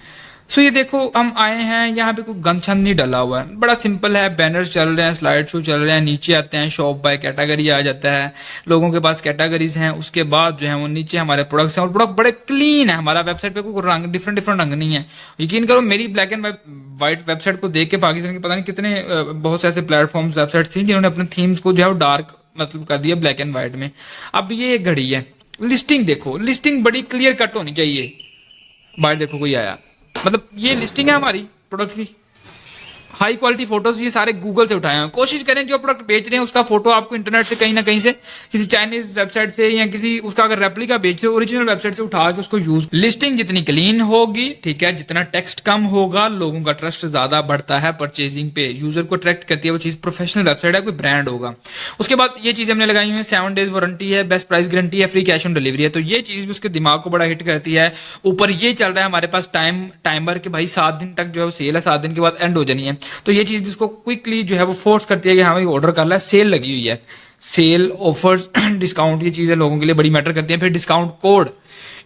सो ये देखो हम आए हैं, यहाँ पे कोई गंदछंद नहीं डला हुआ है, बड़ा सिंपल है, बैनर्स चल रहे हैं, स्लाइड शो चल रहे हैं, नीचे आते हैं शॉप बाय कैटेगरी आ जाता है, लोगों के पास कैटेगरीज हैं, उसके बाद जो है वो नीचे हमारे प्रोडक्ट्स हैं और प्रोडक्ट बड़े क्लीन है। हमारा वेबसाइट पे कोई रंग डिफरेंट रंग नहीं है। यकीन करो मेरी ब्लैक एंड व्हाइट वेबसाइट को देख के पाकिस्तान के पता नहीं कितने बहुत से ऐसे प्लेटफॉर्म्स वेबसाइट थी जिन्होंने अपने थीम्स को जो है डार्क मतलब कर दिया ब्लैक एंड व्हाइट में। अब ये एक घड़ी है, लिस्टिंग देखो, लिस्टिंग बड़ी क्लियर कट होनी चाहिए। बाहर देखो कोई आया, मतलब ये लिस्टिंग है हमारी प्रोडक्ट की, हाई क्वालिटी फोटोज ये सारे गूगल से उठाए हैं। कोशिश करें जो प्रोडक्ट बेच रहे हैं उसका फोटो आपको इंटरनेट से कहीं ना कहीं से किसी चाइनीज वेबसाइट से या किसी उसका अगर रेप्लिका बेच रहे हो ओरिजिनल वेबसाइट से उठा के उसको यूज। लिस्टिंग जितनी क्लीन होगी, ठीक है, जितना टेक्स्ट कम होगा, लोगों का ट्रस्ट ज्यादा बढ़ता है परचेजिंग पे, यूजर को अट्रैक्ट करती है वो चीज, प्रोफेशनल वेबसाइट है, कोई ब्रांड होगा। उसके बाद ये चीज हमने लगाई हुई है, 7 days वारंटी है, बेस्ट प्राइस गारंटी है, फ्री कैश ऑन डिलीवरी है, तो ये चीज भी उसके दिमाग को बड़ा हिट करती है। ऊपर ये चल रहा है हमारे पास टाइमर के भाई 7 दिन तक जो है वो सेल है, 7 दिन के बाद एंड हो जानी है, तो ये चीज भी क्विकली जो है वो फोर्स करती है कि हाँ भाई ऑर्डर कर ला, सेल लगी हुई है, सेल ऑफर्स डिस्काउंट, ये चीजें लोगों के लिए बड़ी मैटर करती हैं। फिर डिस्काउंट कोड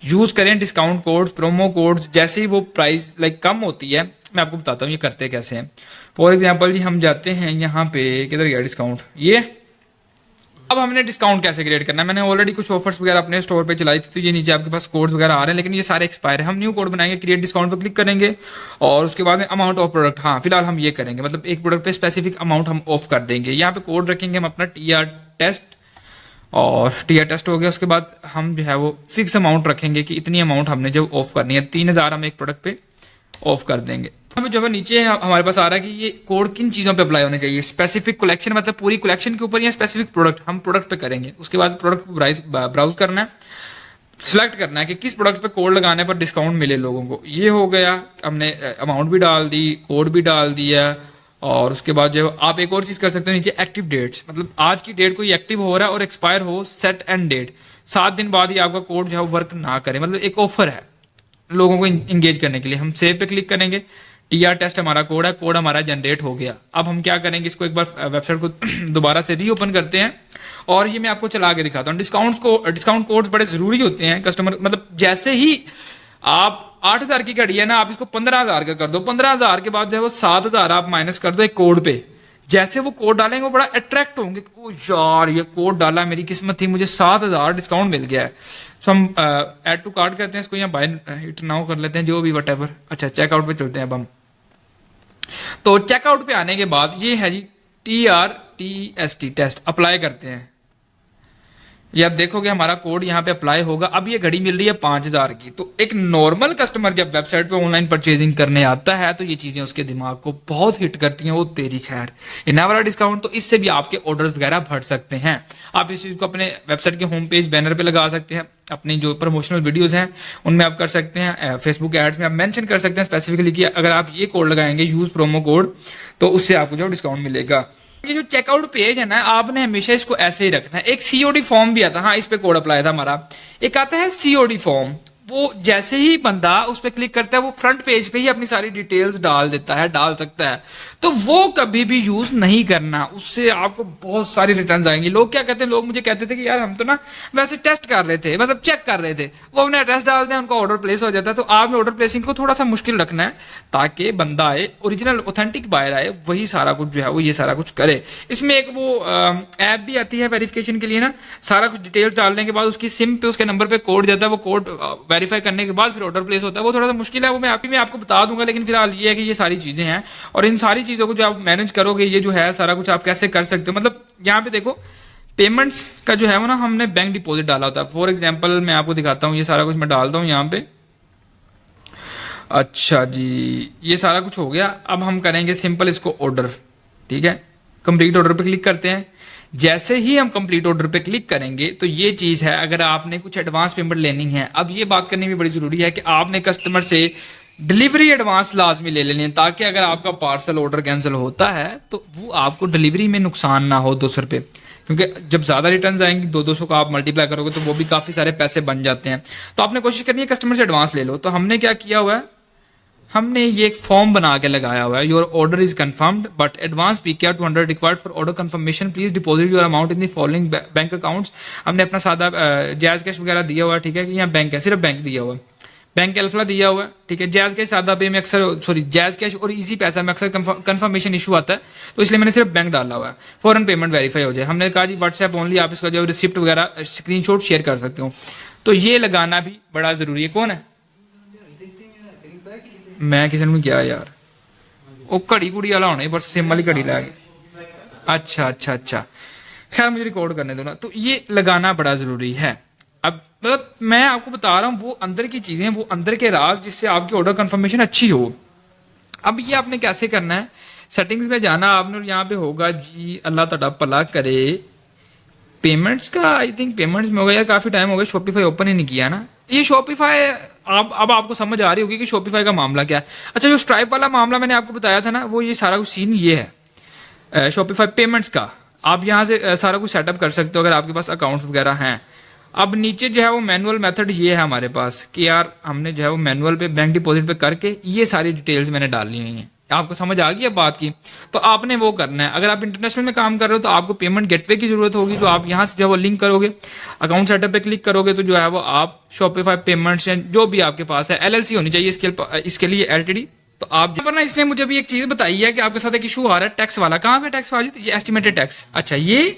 यूज करें, डिस्काउंट कोड्स प्रोमो कोड्स, जैसे ही वो प्राइस कम होती है, मैं आपको बताता हूँ ये करते कैसे हैं। फॉर एग्जांपल जी हम जाते हैं यहाँ पे, किधर गया डिस्काउंट, ये अब हमने डिस्काउंट कैसे क्रिएट करना है। मैंने ऑलरेडी कुछ ऑफर्स वगैरह अपने स्टोर पे चलाई थी, तो ये नीचे आपके पास कोड्स वगैरह आ रहे हैं, लेकिन ये सारे एक्सपायर है। हम न्यू कोड बनाएंगे, क्रिएट डिस्काउंट पे क्लिक करेंगे और उसके बाद में अमाउंट ऑफ प्रोडक्ट, हाँ फिलहाल हम ये करेंगे, मतलब एक प्रोडक्ट पे स्पेसिफिक अमाउंट हम ऑफ कर देंगे। यहाँ पे कोड रखेंगे हम अपना TR टेस्ट, और TR टेस्ट हो गया। उसके बाद हम जो है वो फिक्स अमाउंट रखेंगे कि इतनी अमाउंट हमने जो ऑफ करनी है, 3000 हम एक प्रोडक्ट पे ऑफ कर देंगे। हमें जो है नीचे हमारे पास आ रहा है कि ये कोड किन चीजों पे अप्लाई होने चाहिए, स्पेसिफिक कलेक्शन मतलब पूरी कलेक्शन के ऊपर या स्पेसिफिक प्रोडक्ट, हम प्रोडक्ट पे करेंगे। उसके बाद प्रोडक्ट को ब्राउज करना है, सिलेक्ट करना है कि किस प्रोडक्ट पे कोड लगाने पर डिस्काउंट मिले लोगों को। ये हो गया, हमने अमाउंट भी डाल दी, कोड भी डाल दिया। और उसके बाद जो आप एक और चीज कर सकते हो नीचे, एक्टिव डेट्स, मतलब आज की डेट कोई एक्टिव हो रहा है और एक्सपायर हो, सेट एंड डेट, 7 दिन बाद ही आपका कोड जो है वर्क ना करे, मतलब एक ऑफर है लोगों को इंगेज करने के लिए। हम सेव पे क्लिक करेंगे, TR टेस्ट हमारा कोड है, कोड हमारा जनरेट हो गया। अब हम क्या करेंगे, इसको एक बार वेबसाइट को दोबारा से रीओपन करते हैं और ये मैं आपको चला के दिखाता हूँ। डिस्काउंट कोड्स बड़े जरूरी होते हैं कस्टमर, मतलब जैसे ही आप 8000 की घड़ी है ना, आप इसको 15000 का कर दो, 15000 के बाद जो है वो 7000 आप माइनस कर दो एक कोड पे। जैसे वो कोड डालेंगे वो बड़ा अट्रैक्ट होंगे, ओ यार ये कोड डाला, मेरी किस्मत थी, मुझे 7000 डिस्काउंट मिल गया है। सो हम ऐड टू कार्ट करते हैं इसको, या बाय इट नाउ कर लेते हैं, जो भी वट। अच्छा चेकआउट पे चलते हैं अब हम। तो चेकआउट पे आने के बाद ये है जी TRTST टेस्ट, अप्लाई करते हैं। ये आप देखोगे हमारा कोड यहाँ पे अप्लाई होगा। अब ये घड़ी मिल रही है 5000 की। तो एक नॉर्मल कस्टमर जब वेबसाइट पे ऑनलाइन परचेजिंग करने आता है तो ये चीजें उसके दिमाग को बहुत हिट करती हैं, वो तेरी खैर इतना वाला डिस्काउंट, तो इससे भी आपके ऑर्डर्स वगैरह बढ़ सकते हैं। आप इस चीज को अपने वेबसाइट के होम पेज बैनर पे लगा सकते हैं, अपनी जो प्रमोशनल वीडियोस हैं उनमें आप कर सकते हैं, फेसबुक एड्स में आप मेंशन कर सकते हैं स्पेसिफिकली कि अगर आप ये कोड लगाएंगे, यूज प्रोमो कोड, तो उससे आपको जो डिस्काउंट मिलेगा। ये जो चेकआउट पेज है ना, आपने हमेशा इसको ऐसे ही रखना है। एक COD फॉर्म भी आता है, हाँ इस पे कोड अप्लाई था हमारा। एक आता है COD फॉर्म, वो जैसे ही बंदा उस पर क्लिक करता है वो फ्रंट पेज पे ही अपनी सारी डिटेल्स डाल देता है, डाल सकता है, तो वो कभी भी यूज नहीं करना, उससे आपको बहुत सारी रिटर्न आएंगी। लोग क्या कहते हैं, लोग मुझे कहते थे कि यार हम तो ना वैसे टेस्ट कर रहे थे, मतलब चेक कर रहे थे, वो अपने एड्रेस डालते हैं, उनका ऑर्डर प्लेस हो जाता है। तो आपने ऑर्डर प्लेसिंग को थोड़ा सा मुश्किल रखना है ताकि बंदा आए, ओरिजिनल ऑथेंटिक बायर आए, वही सारा कुछ जो है वो ये सारा कुछ करे। इसमें एक वो ऐप भी आती है वेरिफिकेशन के लिए ना, सारा कुछ डिटेल्स डालने के बाद उसकी सिम पे उसके नंबर पे कोड जाता है, वो कोड वेरीफाई करने के बाद फिर ऑर्डर प्लेस होता है। वो थोड़ा सा मुश्किल है, वो मैं आपको बता दूंगा, लेकिन फिलहाल ये है कि ये सारी चीजें हैं और इन सारी चीजों को जो आप मैनेज करोगे, ये जो है सारा कुछ आप कैसे कर सकते हो। मतलब यहाँ पे देखो पेमेंट्स का जो है वो ना, हमने बैंक डिपॉजिट डाला होता है। फॉर एग्जांपल मैं आपको दिखाता हूँ, ये सारा कुछ मैं डालता हूँ यहाँ पे। अच्छा जी, ये सारा कुछ हो गया। अब हम करेंगे सिंपल इसको ऑर्डर। ठीक है, कंप्लीट ऑर्डर पे क्लिक करते हैं। जैसे ही हम कंप्लीट ऑर्डर पे क्लिक करेंगे तो ये चीज है, अगर आपने कुछ एडवांस पेमेंट लेनी है, अब ये बात करनी भी बड़ी जरूरी है कि आपने कस्टमर से डिलीवरी एडवांस लाजमी ले लेनी है, ताकि अगर आपका पार्सल ऑर्डर कैंसिल होता है तो वो आपको डिलीवरी में नुकसान ना हो 200 रुपये, क्योंकि जब ज्यादा रिटर्न आएंगे 200 का आप मल्टीप्लाई करोगे तो वो भी काफी सारे पैसे बन जाते हैं। तो आपने कोशिश करनी है कस्टमर से एडवांस ले लो। तो हमने क्या किया हुआ है, हमने ये एक फॉर्म बना के लगाया हुआ है, your order is confirmed but advance PKR 200 required for order confirmation, please deposit your amount in the following bank accounts. हमने अपना सादा जायज कैश वगैरह दिया हुआ है। ठीक है, कि यहाँ बैंक है, सिर्फ बैंक दिया हुआ है, बैंक अल्फा दिया हुआ है। ठीक है, जायज कैश सादा पे में अक्सर, सॉरी जायज कैश और इजी पैसा में अक्सर कंफर्मेशन इशू आता है, तो इसलिए मैंने सिर्फ बैंक डाला हुआ है, फॉरन पेमेंट वेरीफाई हो जाए। हमने कहा जी व्हाट्सएप ओनली, आप इसका जो रिसिप्ट वगैरह स्क्रीनशॉट शेयर कर सकते हो। तो ये लगाना भी बड़ा जरूरी है। कौन है, मैं किसी ने किया यार, वो घड़ी कुड़ी वाला होना, बस सिम वाली घड़ी ला गए। अच्छा अच्छा अच्छा, खैर मुझे रिकॉर्ड करने दो ना। तो ये लगाना बड़ा जरूरी है। अब मतलब मैं आपको बता रहा हूँ वो अंदर की चीजें, वो अंदर के राज, जिससे आपकी ऑर्डर कंफर्मेशन अच्छी हो। अब ये आपने कैसे करना है, सेटिंग्स में जाना आपने, और यहाँ पे होगा जी अल्लाह ताला भला करे पेमेंट्स का, आई थिंक पेमेंट्स में होगा यार, काफी टाइम हो गया शॉपिफाई ओपन ही नहीं किया ना। ये शॉपिफाई अब आपको समझ आ रही होगी कि शॉपिफाई का मामला क्या है। अच्छा, जो स्ट्राइप वाला मामला मैंने आपको बताया था ना, वो ये सारा कुछ सीन ये है शॉपिफाई पेमेंट्स का। आप यहाँ से सारा कुछ सेटअप कर सकते हो अगर आपके पास अकाउंट्स वगैरह हैं। अब नीचे जो है वो मैनुअल मेथड ये है हमारे पास कि यार हमने जो है वो मैनुअल पे बैंक डिपॉजिट पे करके ये सारी डिटेल्स मैंने डालनी हुई है। आपको समझ आ गई है बात की, तो आपने वो करना है। अगर आप इंटरनेशनल में काम कर रहे हो तो आपको पेमेंट गेटवे की जरूरत होगी, तो आप यहाँ से जो है वो लिंक करोगे, अकाउंट सेटअप पे क्लिक करोगे, तो जो है वो आप शॉपिफाई पेमेंट्स जो भी आपके पास है, एलएलसी होनी चाहिए इसके लिए एलटीडी। तो आप पर ना, इसने मुझे भी एक चीज बताई है कि आपके साथ एक इशू आ रहा है टैक्स वाला। कहाँ पे टैक्स वाली, ये एस्टिमेटेड टैक्स। अच्छा, ये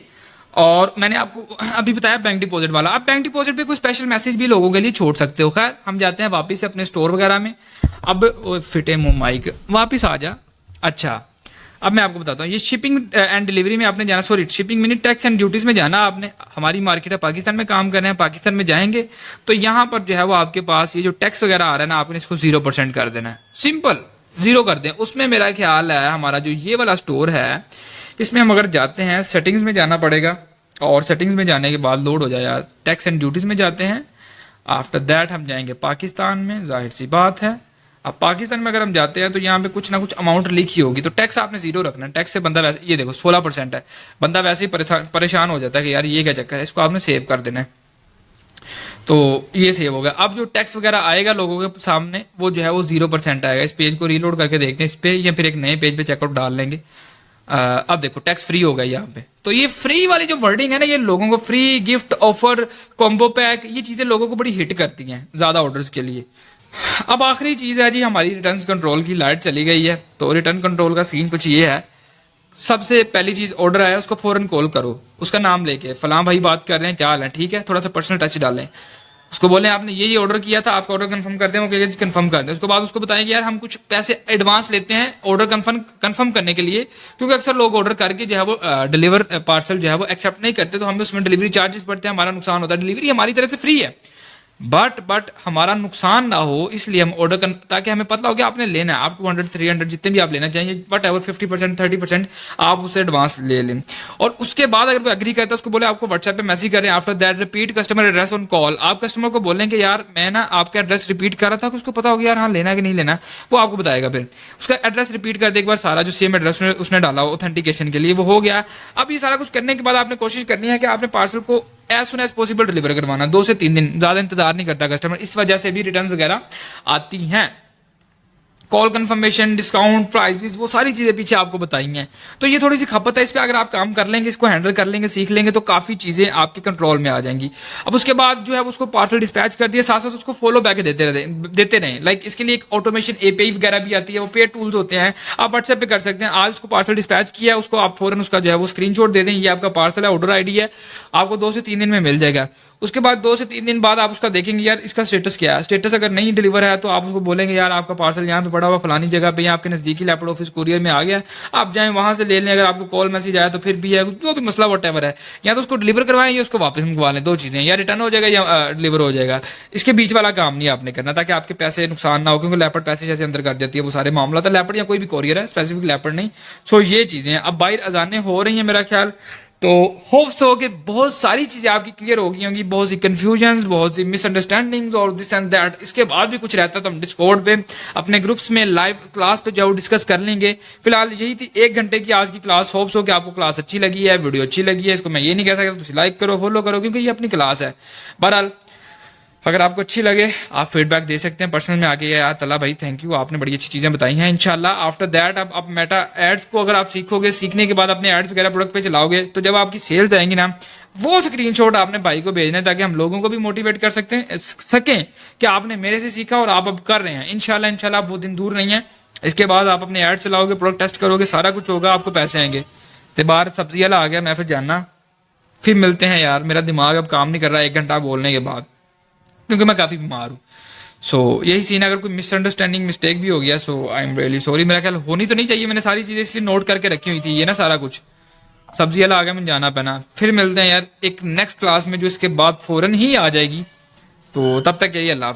और मैंने आपको अभी बताया बैंक डिपॉजिट वाला। आप बैंक डिपॉजिट पे कोई स्पेशल मैसेज भी लोगों के लिए छोड़ सकते हो। खैर हम जाते हैं वापस से अपने स्टोर वगैरह में। अब फिटे मुंह माइक वापिस आ जा। अच्छा, अब मैं आपको बताता हूँ, ये शिपिंग एंड डिलीवरी में आपने जाना, sorry shipping mini tax and duties में जाना आपने। हमारी मार्केट है पाकिस्तान में काम कर रहे हैं, पाकिस्तान में जाएंगे तो यहाँ पर जो है वो आपके पास ये जो टैक्स वगैरह आ रहा है ना, आपने इसको 0% कर देना है। सिंपल 0 कर दें। उसमें मेरा ख्याल है हमारा जो ये वाला स्टोर है, इसमें हम अगर जाते हैं सेटिंग्स में जाना पड़ेगा, और सेटिंग्स में जाने के बाद लोड हो जाए यार, टैक्स एंड ड्यूटीज में जाते हैं। आफ्टर दैट हम जाएंगे पाकिस्तान में, जाहिर सी बात है। अब पाकिस्तान में अगर हम जाते हैं तो यहाँ पे कुछ ना कुछ अमाउंट लिखी होगी, तो टैक्स आपने 0 रखना है। टैक्स से बंदा वैसे, ये देखो 16% है, बंदा वैसे ही परेशान हो जाता है कि यार ये क्या चक्कर है, इसको आपने सेव कर देना है। तो ये सेव होगा। अब जो टैक्स वगैरह आएगा लोगों के सामने, वो जो है वो 0% आएगा। इस पेज को रीलोड करके देखते हैं इस पे, या फिर एक नए पेज पे चेकआउट डाल लेंगे। अब देखो टैक्स फ्री होगा यहाँ पे। तो ये फ्री वाली जो वर्डिंग है ना, ये लोगों को free gift offer combo pack, ये चीजें लोगों को बड़ी हिट करती हैं ज्यादा ऑर्डर्स के लिए। अब आखिरी चीज है जी हमारी रिटर्न कंट्रोल की। लाइट चली गई है, तो रिटर्न कंट्रोल का सीन कुछ ये है। सबसे पहली चीज, ऑर्डर आया उसको फौरन कॉल करो, उसका नाम लेके, फलां भाई बात कर रहे हैं, क्या हाल है, ठीक है, थोड़ा सा पर्सनल टच डालें। उसको बोले आपने ये ऑर्डर किया था, आपका ऑर्डर कंफर्म कर दें, वो कहेगा कंफर्म कर दें। उसके बाद उसको बताएं कि यार हम कुछ पैसे एडवांस लेते हैं ऑर्डर कंफर्म करने के लिए, क्योंकि अक्सर लोग ऑर्डर करके जो है वो डिलीवर पार्सल जो है वो एक्सेप्ट नहीं करते, तो हमें उसमें डिलीवरी चार्जेस पड़ते हैं, हमारा नुकसान होता है। डिलीवरी हमारी तरफ से फ्री है, बट हमारा नुकसान ना हो, इसलिए हम ऑर्डर कर, ताकि हमें पता हो कि आपने लेना है, आप 200 300 जितने भी आप लेना चाहिए, बट एवर 50% 30% आप उससे एडवांस ले लें। और उसके बाद अगर वो एग्री करता है, उसको बोले आपको व्हाट्सएप पे मैसेज करें, after that repeat customer address on call. आप कस्टमर को बोलें कि यार मैं ना आपका एड्रेस रिपीट कर रहा था, कि उसको पता होगा यार हाँ लेना है कि नहीं लेना, वो आपको बताएगा। फिर उसका एड्रेस रिपीट कर दे एक बार सारा, जो सेम एड्रेस उसने डाला ऑथेंटिकेशन के लिए, वो हो गया। अब ये सारा कुछ करने के बाद आपने कोशिश करनी है कि आपने पार्सल को as soon as possible deliver करवाना, 2 से 3 दिन, ज्यादा इंतजार नहीं करता कस्टमर। इस वजह से भी रिटर्न वगैरह आती हैं। कॉल कंफर्मेशन, डिस्काउंट, प्राइसेस, वो सारी चीजें पीछे आपको बताई हैं। तो ये थोड़ी सी खपत है, इस पे अगर आप काम कर लेंगे, इसको हैंडल कर लेंगे, सीख लेंगे, तो काफी चीजें आपके कंट्रोल में आ जाएंगी। अब उसके बाद जो है उसको पार्सल डिस्पैच कर दिया, साथ साथ उसको फॉलो बैक देते रहे। लाइक इसके लिए एक ऑटोमेशन एपीआई वगैरह भी आती है, वो पेड टूल्स होते हैं, आप व्हाट्सएप पे कर सकते हैं। आज उसको पार्सल डिस्पैच किया, उसको आप फौरन उसका जो है वो स्क्रीनशॉट दे दें, ये आपका पार्सल है, ऑर्डर आईडी है, आपको 2 से 3 दिन में मिल जाएगा। उसके बाद 2 से 3 दिन बाद आप उसका देखेंगे यार इसका स्टेटस क्या है। स्टेटस अगर नहीं डिलीवर है तो आप उसको बोलेंगे यार आपका पार्सल यहाँ पे पड़ा हुआ फलानी जगह पे, आपके नजदीकी लैपटॉप ऑफिस कुरियर में आ गया, आप जाएं वहां से ले लें। अगर आपको कॉल मैसेज आया तो फिर भी है, जो भी मसला वट है, या तो उसको डिलीवर करवाएं या उसको वापस मंगवा लें। 2 चीजें, या रिटर्न हो जाएगा या डिलीवर हो जाएगा। इसके बीच वाला काम नहीं आपने करना, ताकि आपके पैसे नुकसान ना हो, क्योंकि लैपटॉप पैसे जैसे अंदर कर देती है वो सारे मामला। तो लैपटॉप या कोई भी कोरियर है, स्पेसिफिक लैपटॉप नहीं। सो ये चीजें हैं। अब बाहर अजानें हो रही हैं मेरा ख्याल, तो होप्स हो कि बहुत सारी चीजें आपकी क्लियर हो गई होंगी, बहुत सी कंफ्यूजन, बहुत सी मिसअंडरस्टैंडिंग्स और दिस एंड दैट। इसके बाद भी कुछ रहता तो हम डिस्कॉर्ड पे अपने ग्रुप्स में लाइव क्लास पे जाओ डिस्कस कर लेंगे। फिलहाल यही थी 1 घंटे की आज की क्लास। होप्स हो कि आपको क्लास अच्छी लगी है, वीडियो अच्छी लगी है। इसको मैं ये नहीं कह सकता तुम लाइक करो फॉलो करो, क्योंकि ये अपनी क्लास है। बहरहाल अगर आपको अच्छी लगे आप फीडबैक दे सकते हैं पर्सनल में आके, यार तला भाई थैंक यू, आपने बड़ी अच्छी चीजें बताई हैं। इंशाल्लाह आफ्टर दैट आप मेटा एड्स को अगर आप सीखोगे, सीखने के बाद अपने एड्स वगैरह प्रोडक्ट पे चलाओगे, तो जब आपकी सेल्स आएंगी ना, वो स्क्रीनशॉट आपने भाई को भेजना है, ताकि हम लोगों को भी मोटिवेट कर सकें कि आपने मेरे से सीखा और आप अब कर रहे हैं। इंशाल्लाह वो दिन दूर नहीं है। इसके बाद आप अपने एड चलाओगे, प्रोडक्ट टेस्ट करोगे, सारा कुछ होगा, आपको पैसे आएंगे। तो बाहर सब्जी वाला आ गया, मैं फिर जानना, फिर मिलते हैं यार। मेरा दिमाग अब काम नहीं कर रहा 1 घंटा बोलने के बाद, क्योंकि मैं काफी बीमार हूँ। सो यही सीन है। अगर कोई मिसअंडरस्टैंडिंग मिस्टेक भी हो गया सो आई एम रियली सॉरी। मेरा ख्याल होनी तो नहीं चाहिए, मैंने सारी चीजें इसलिए नोट करके रखी हुई थी। ये ना सारा कुछ सब्जी वाला आ गया, मैंने जाना पैना। फिर मिलते हैं यार एक नेक्स्ट क्लास में, जो इसके बाद फौरन ही आ जाएगी। तो तब तक यही, अल्लाह।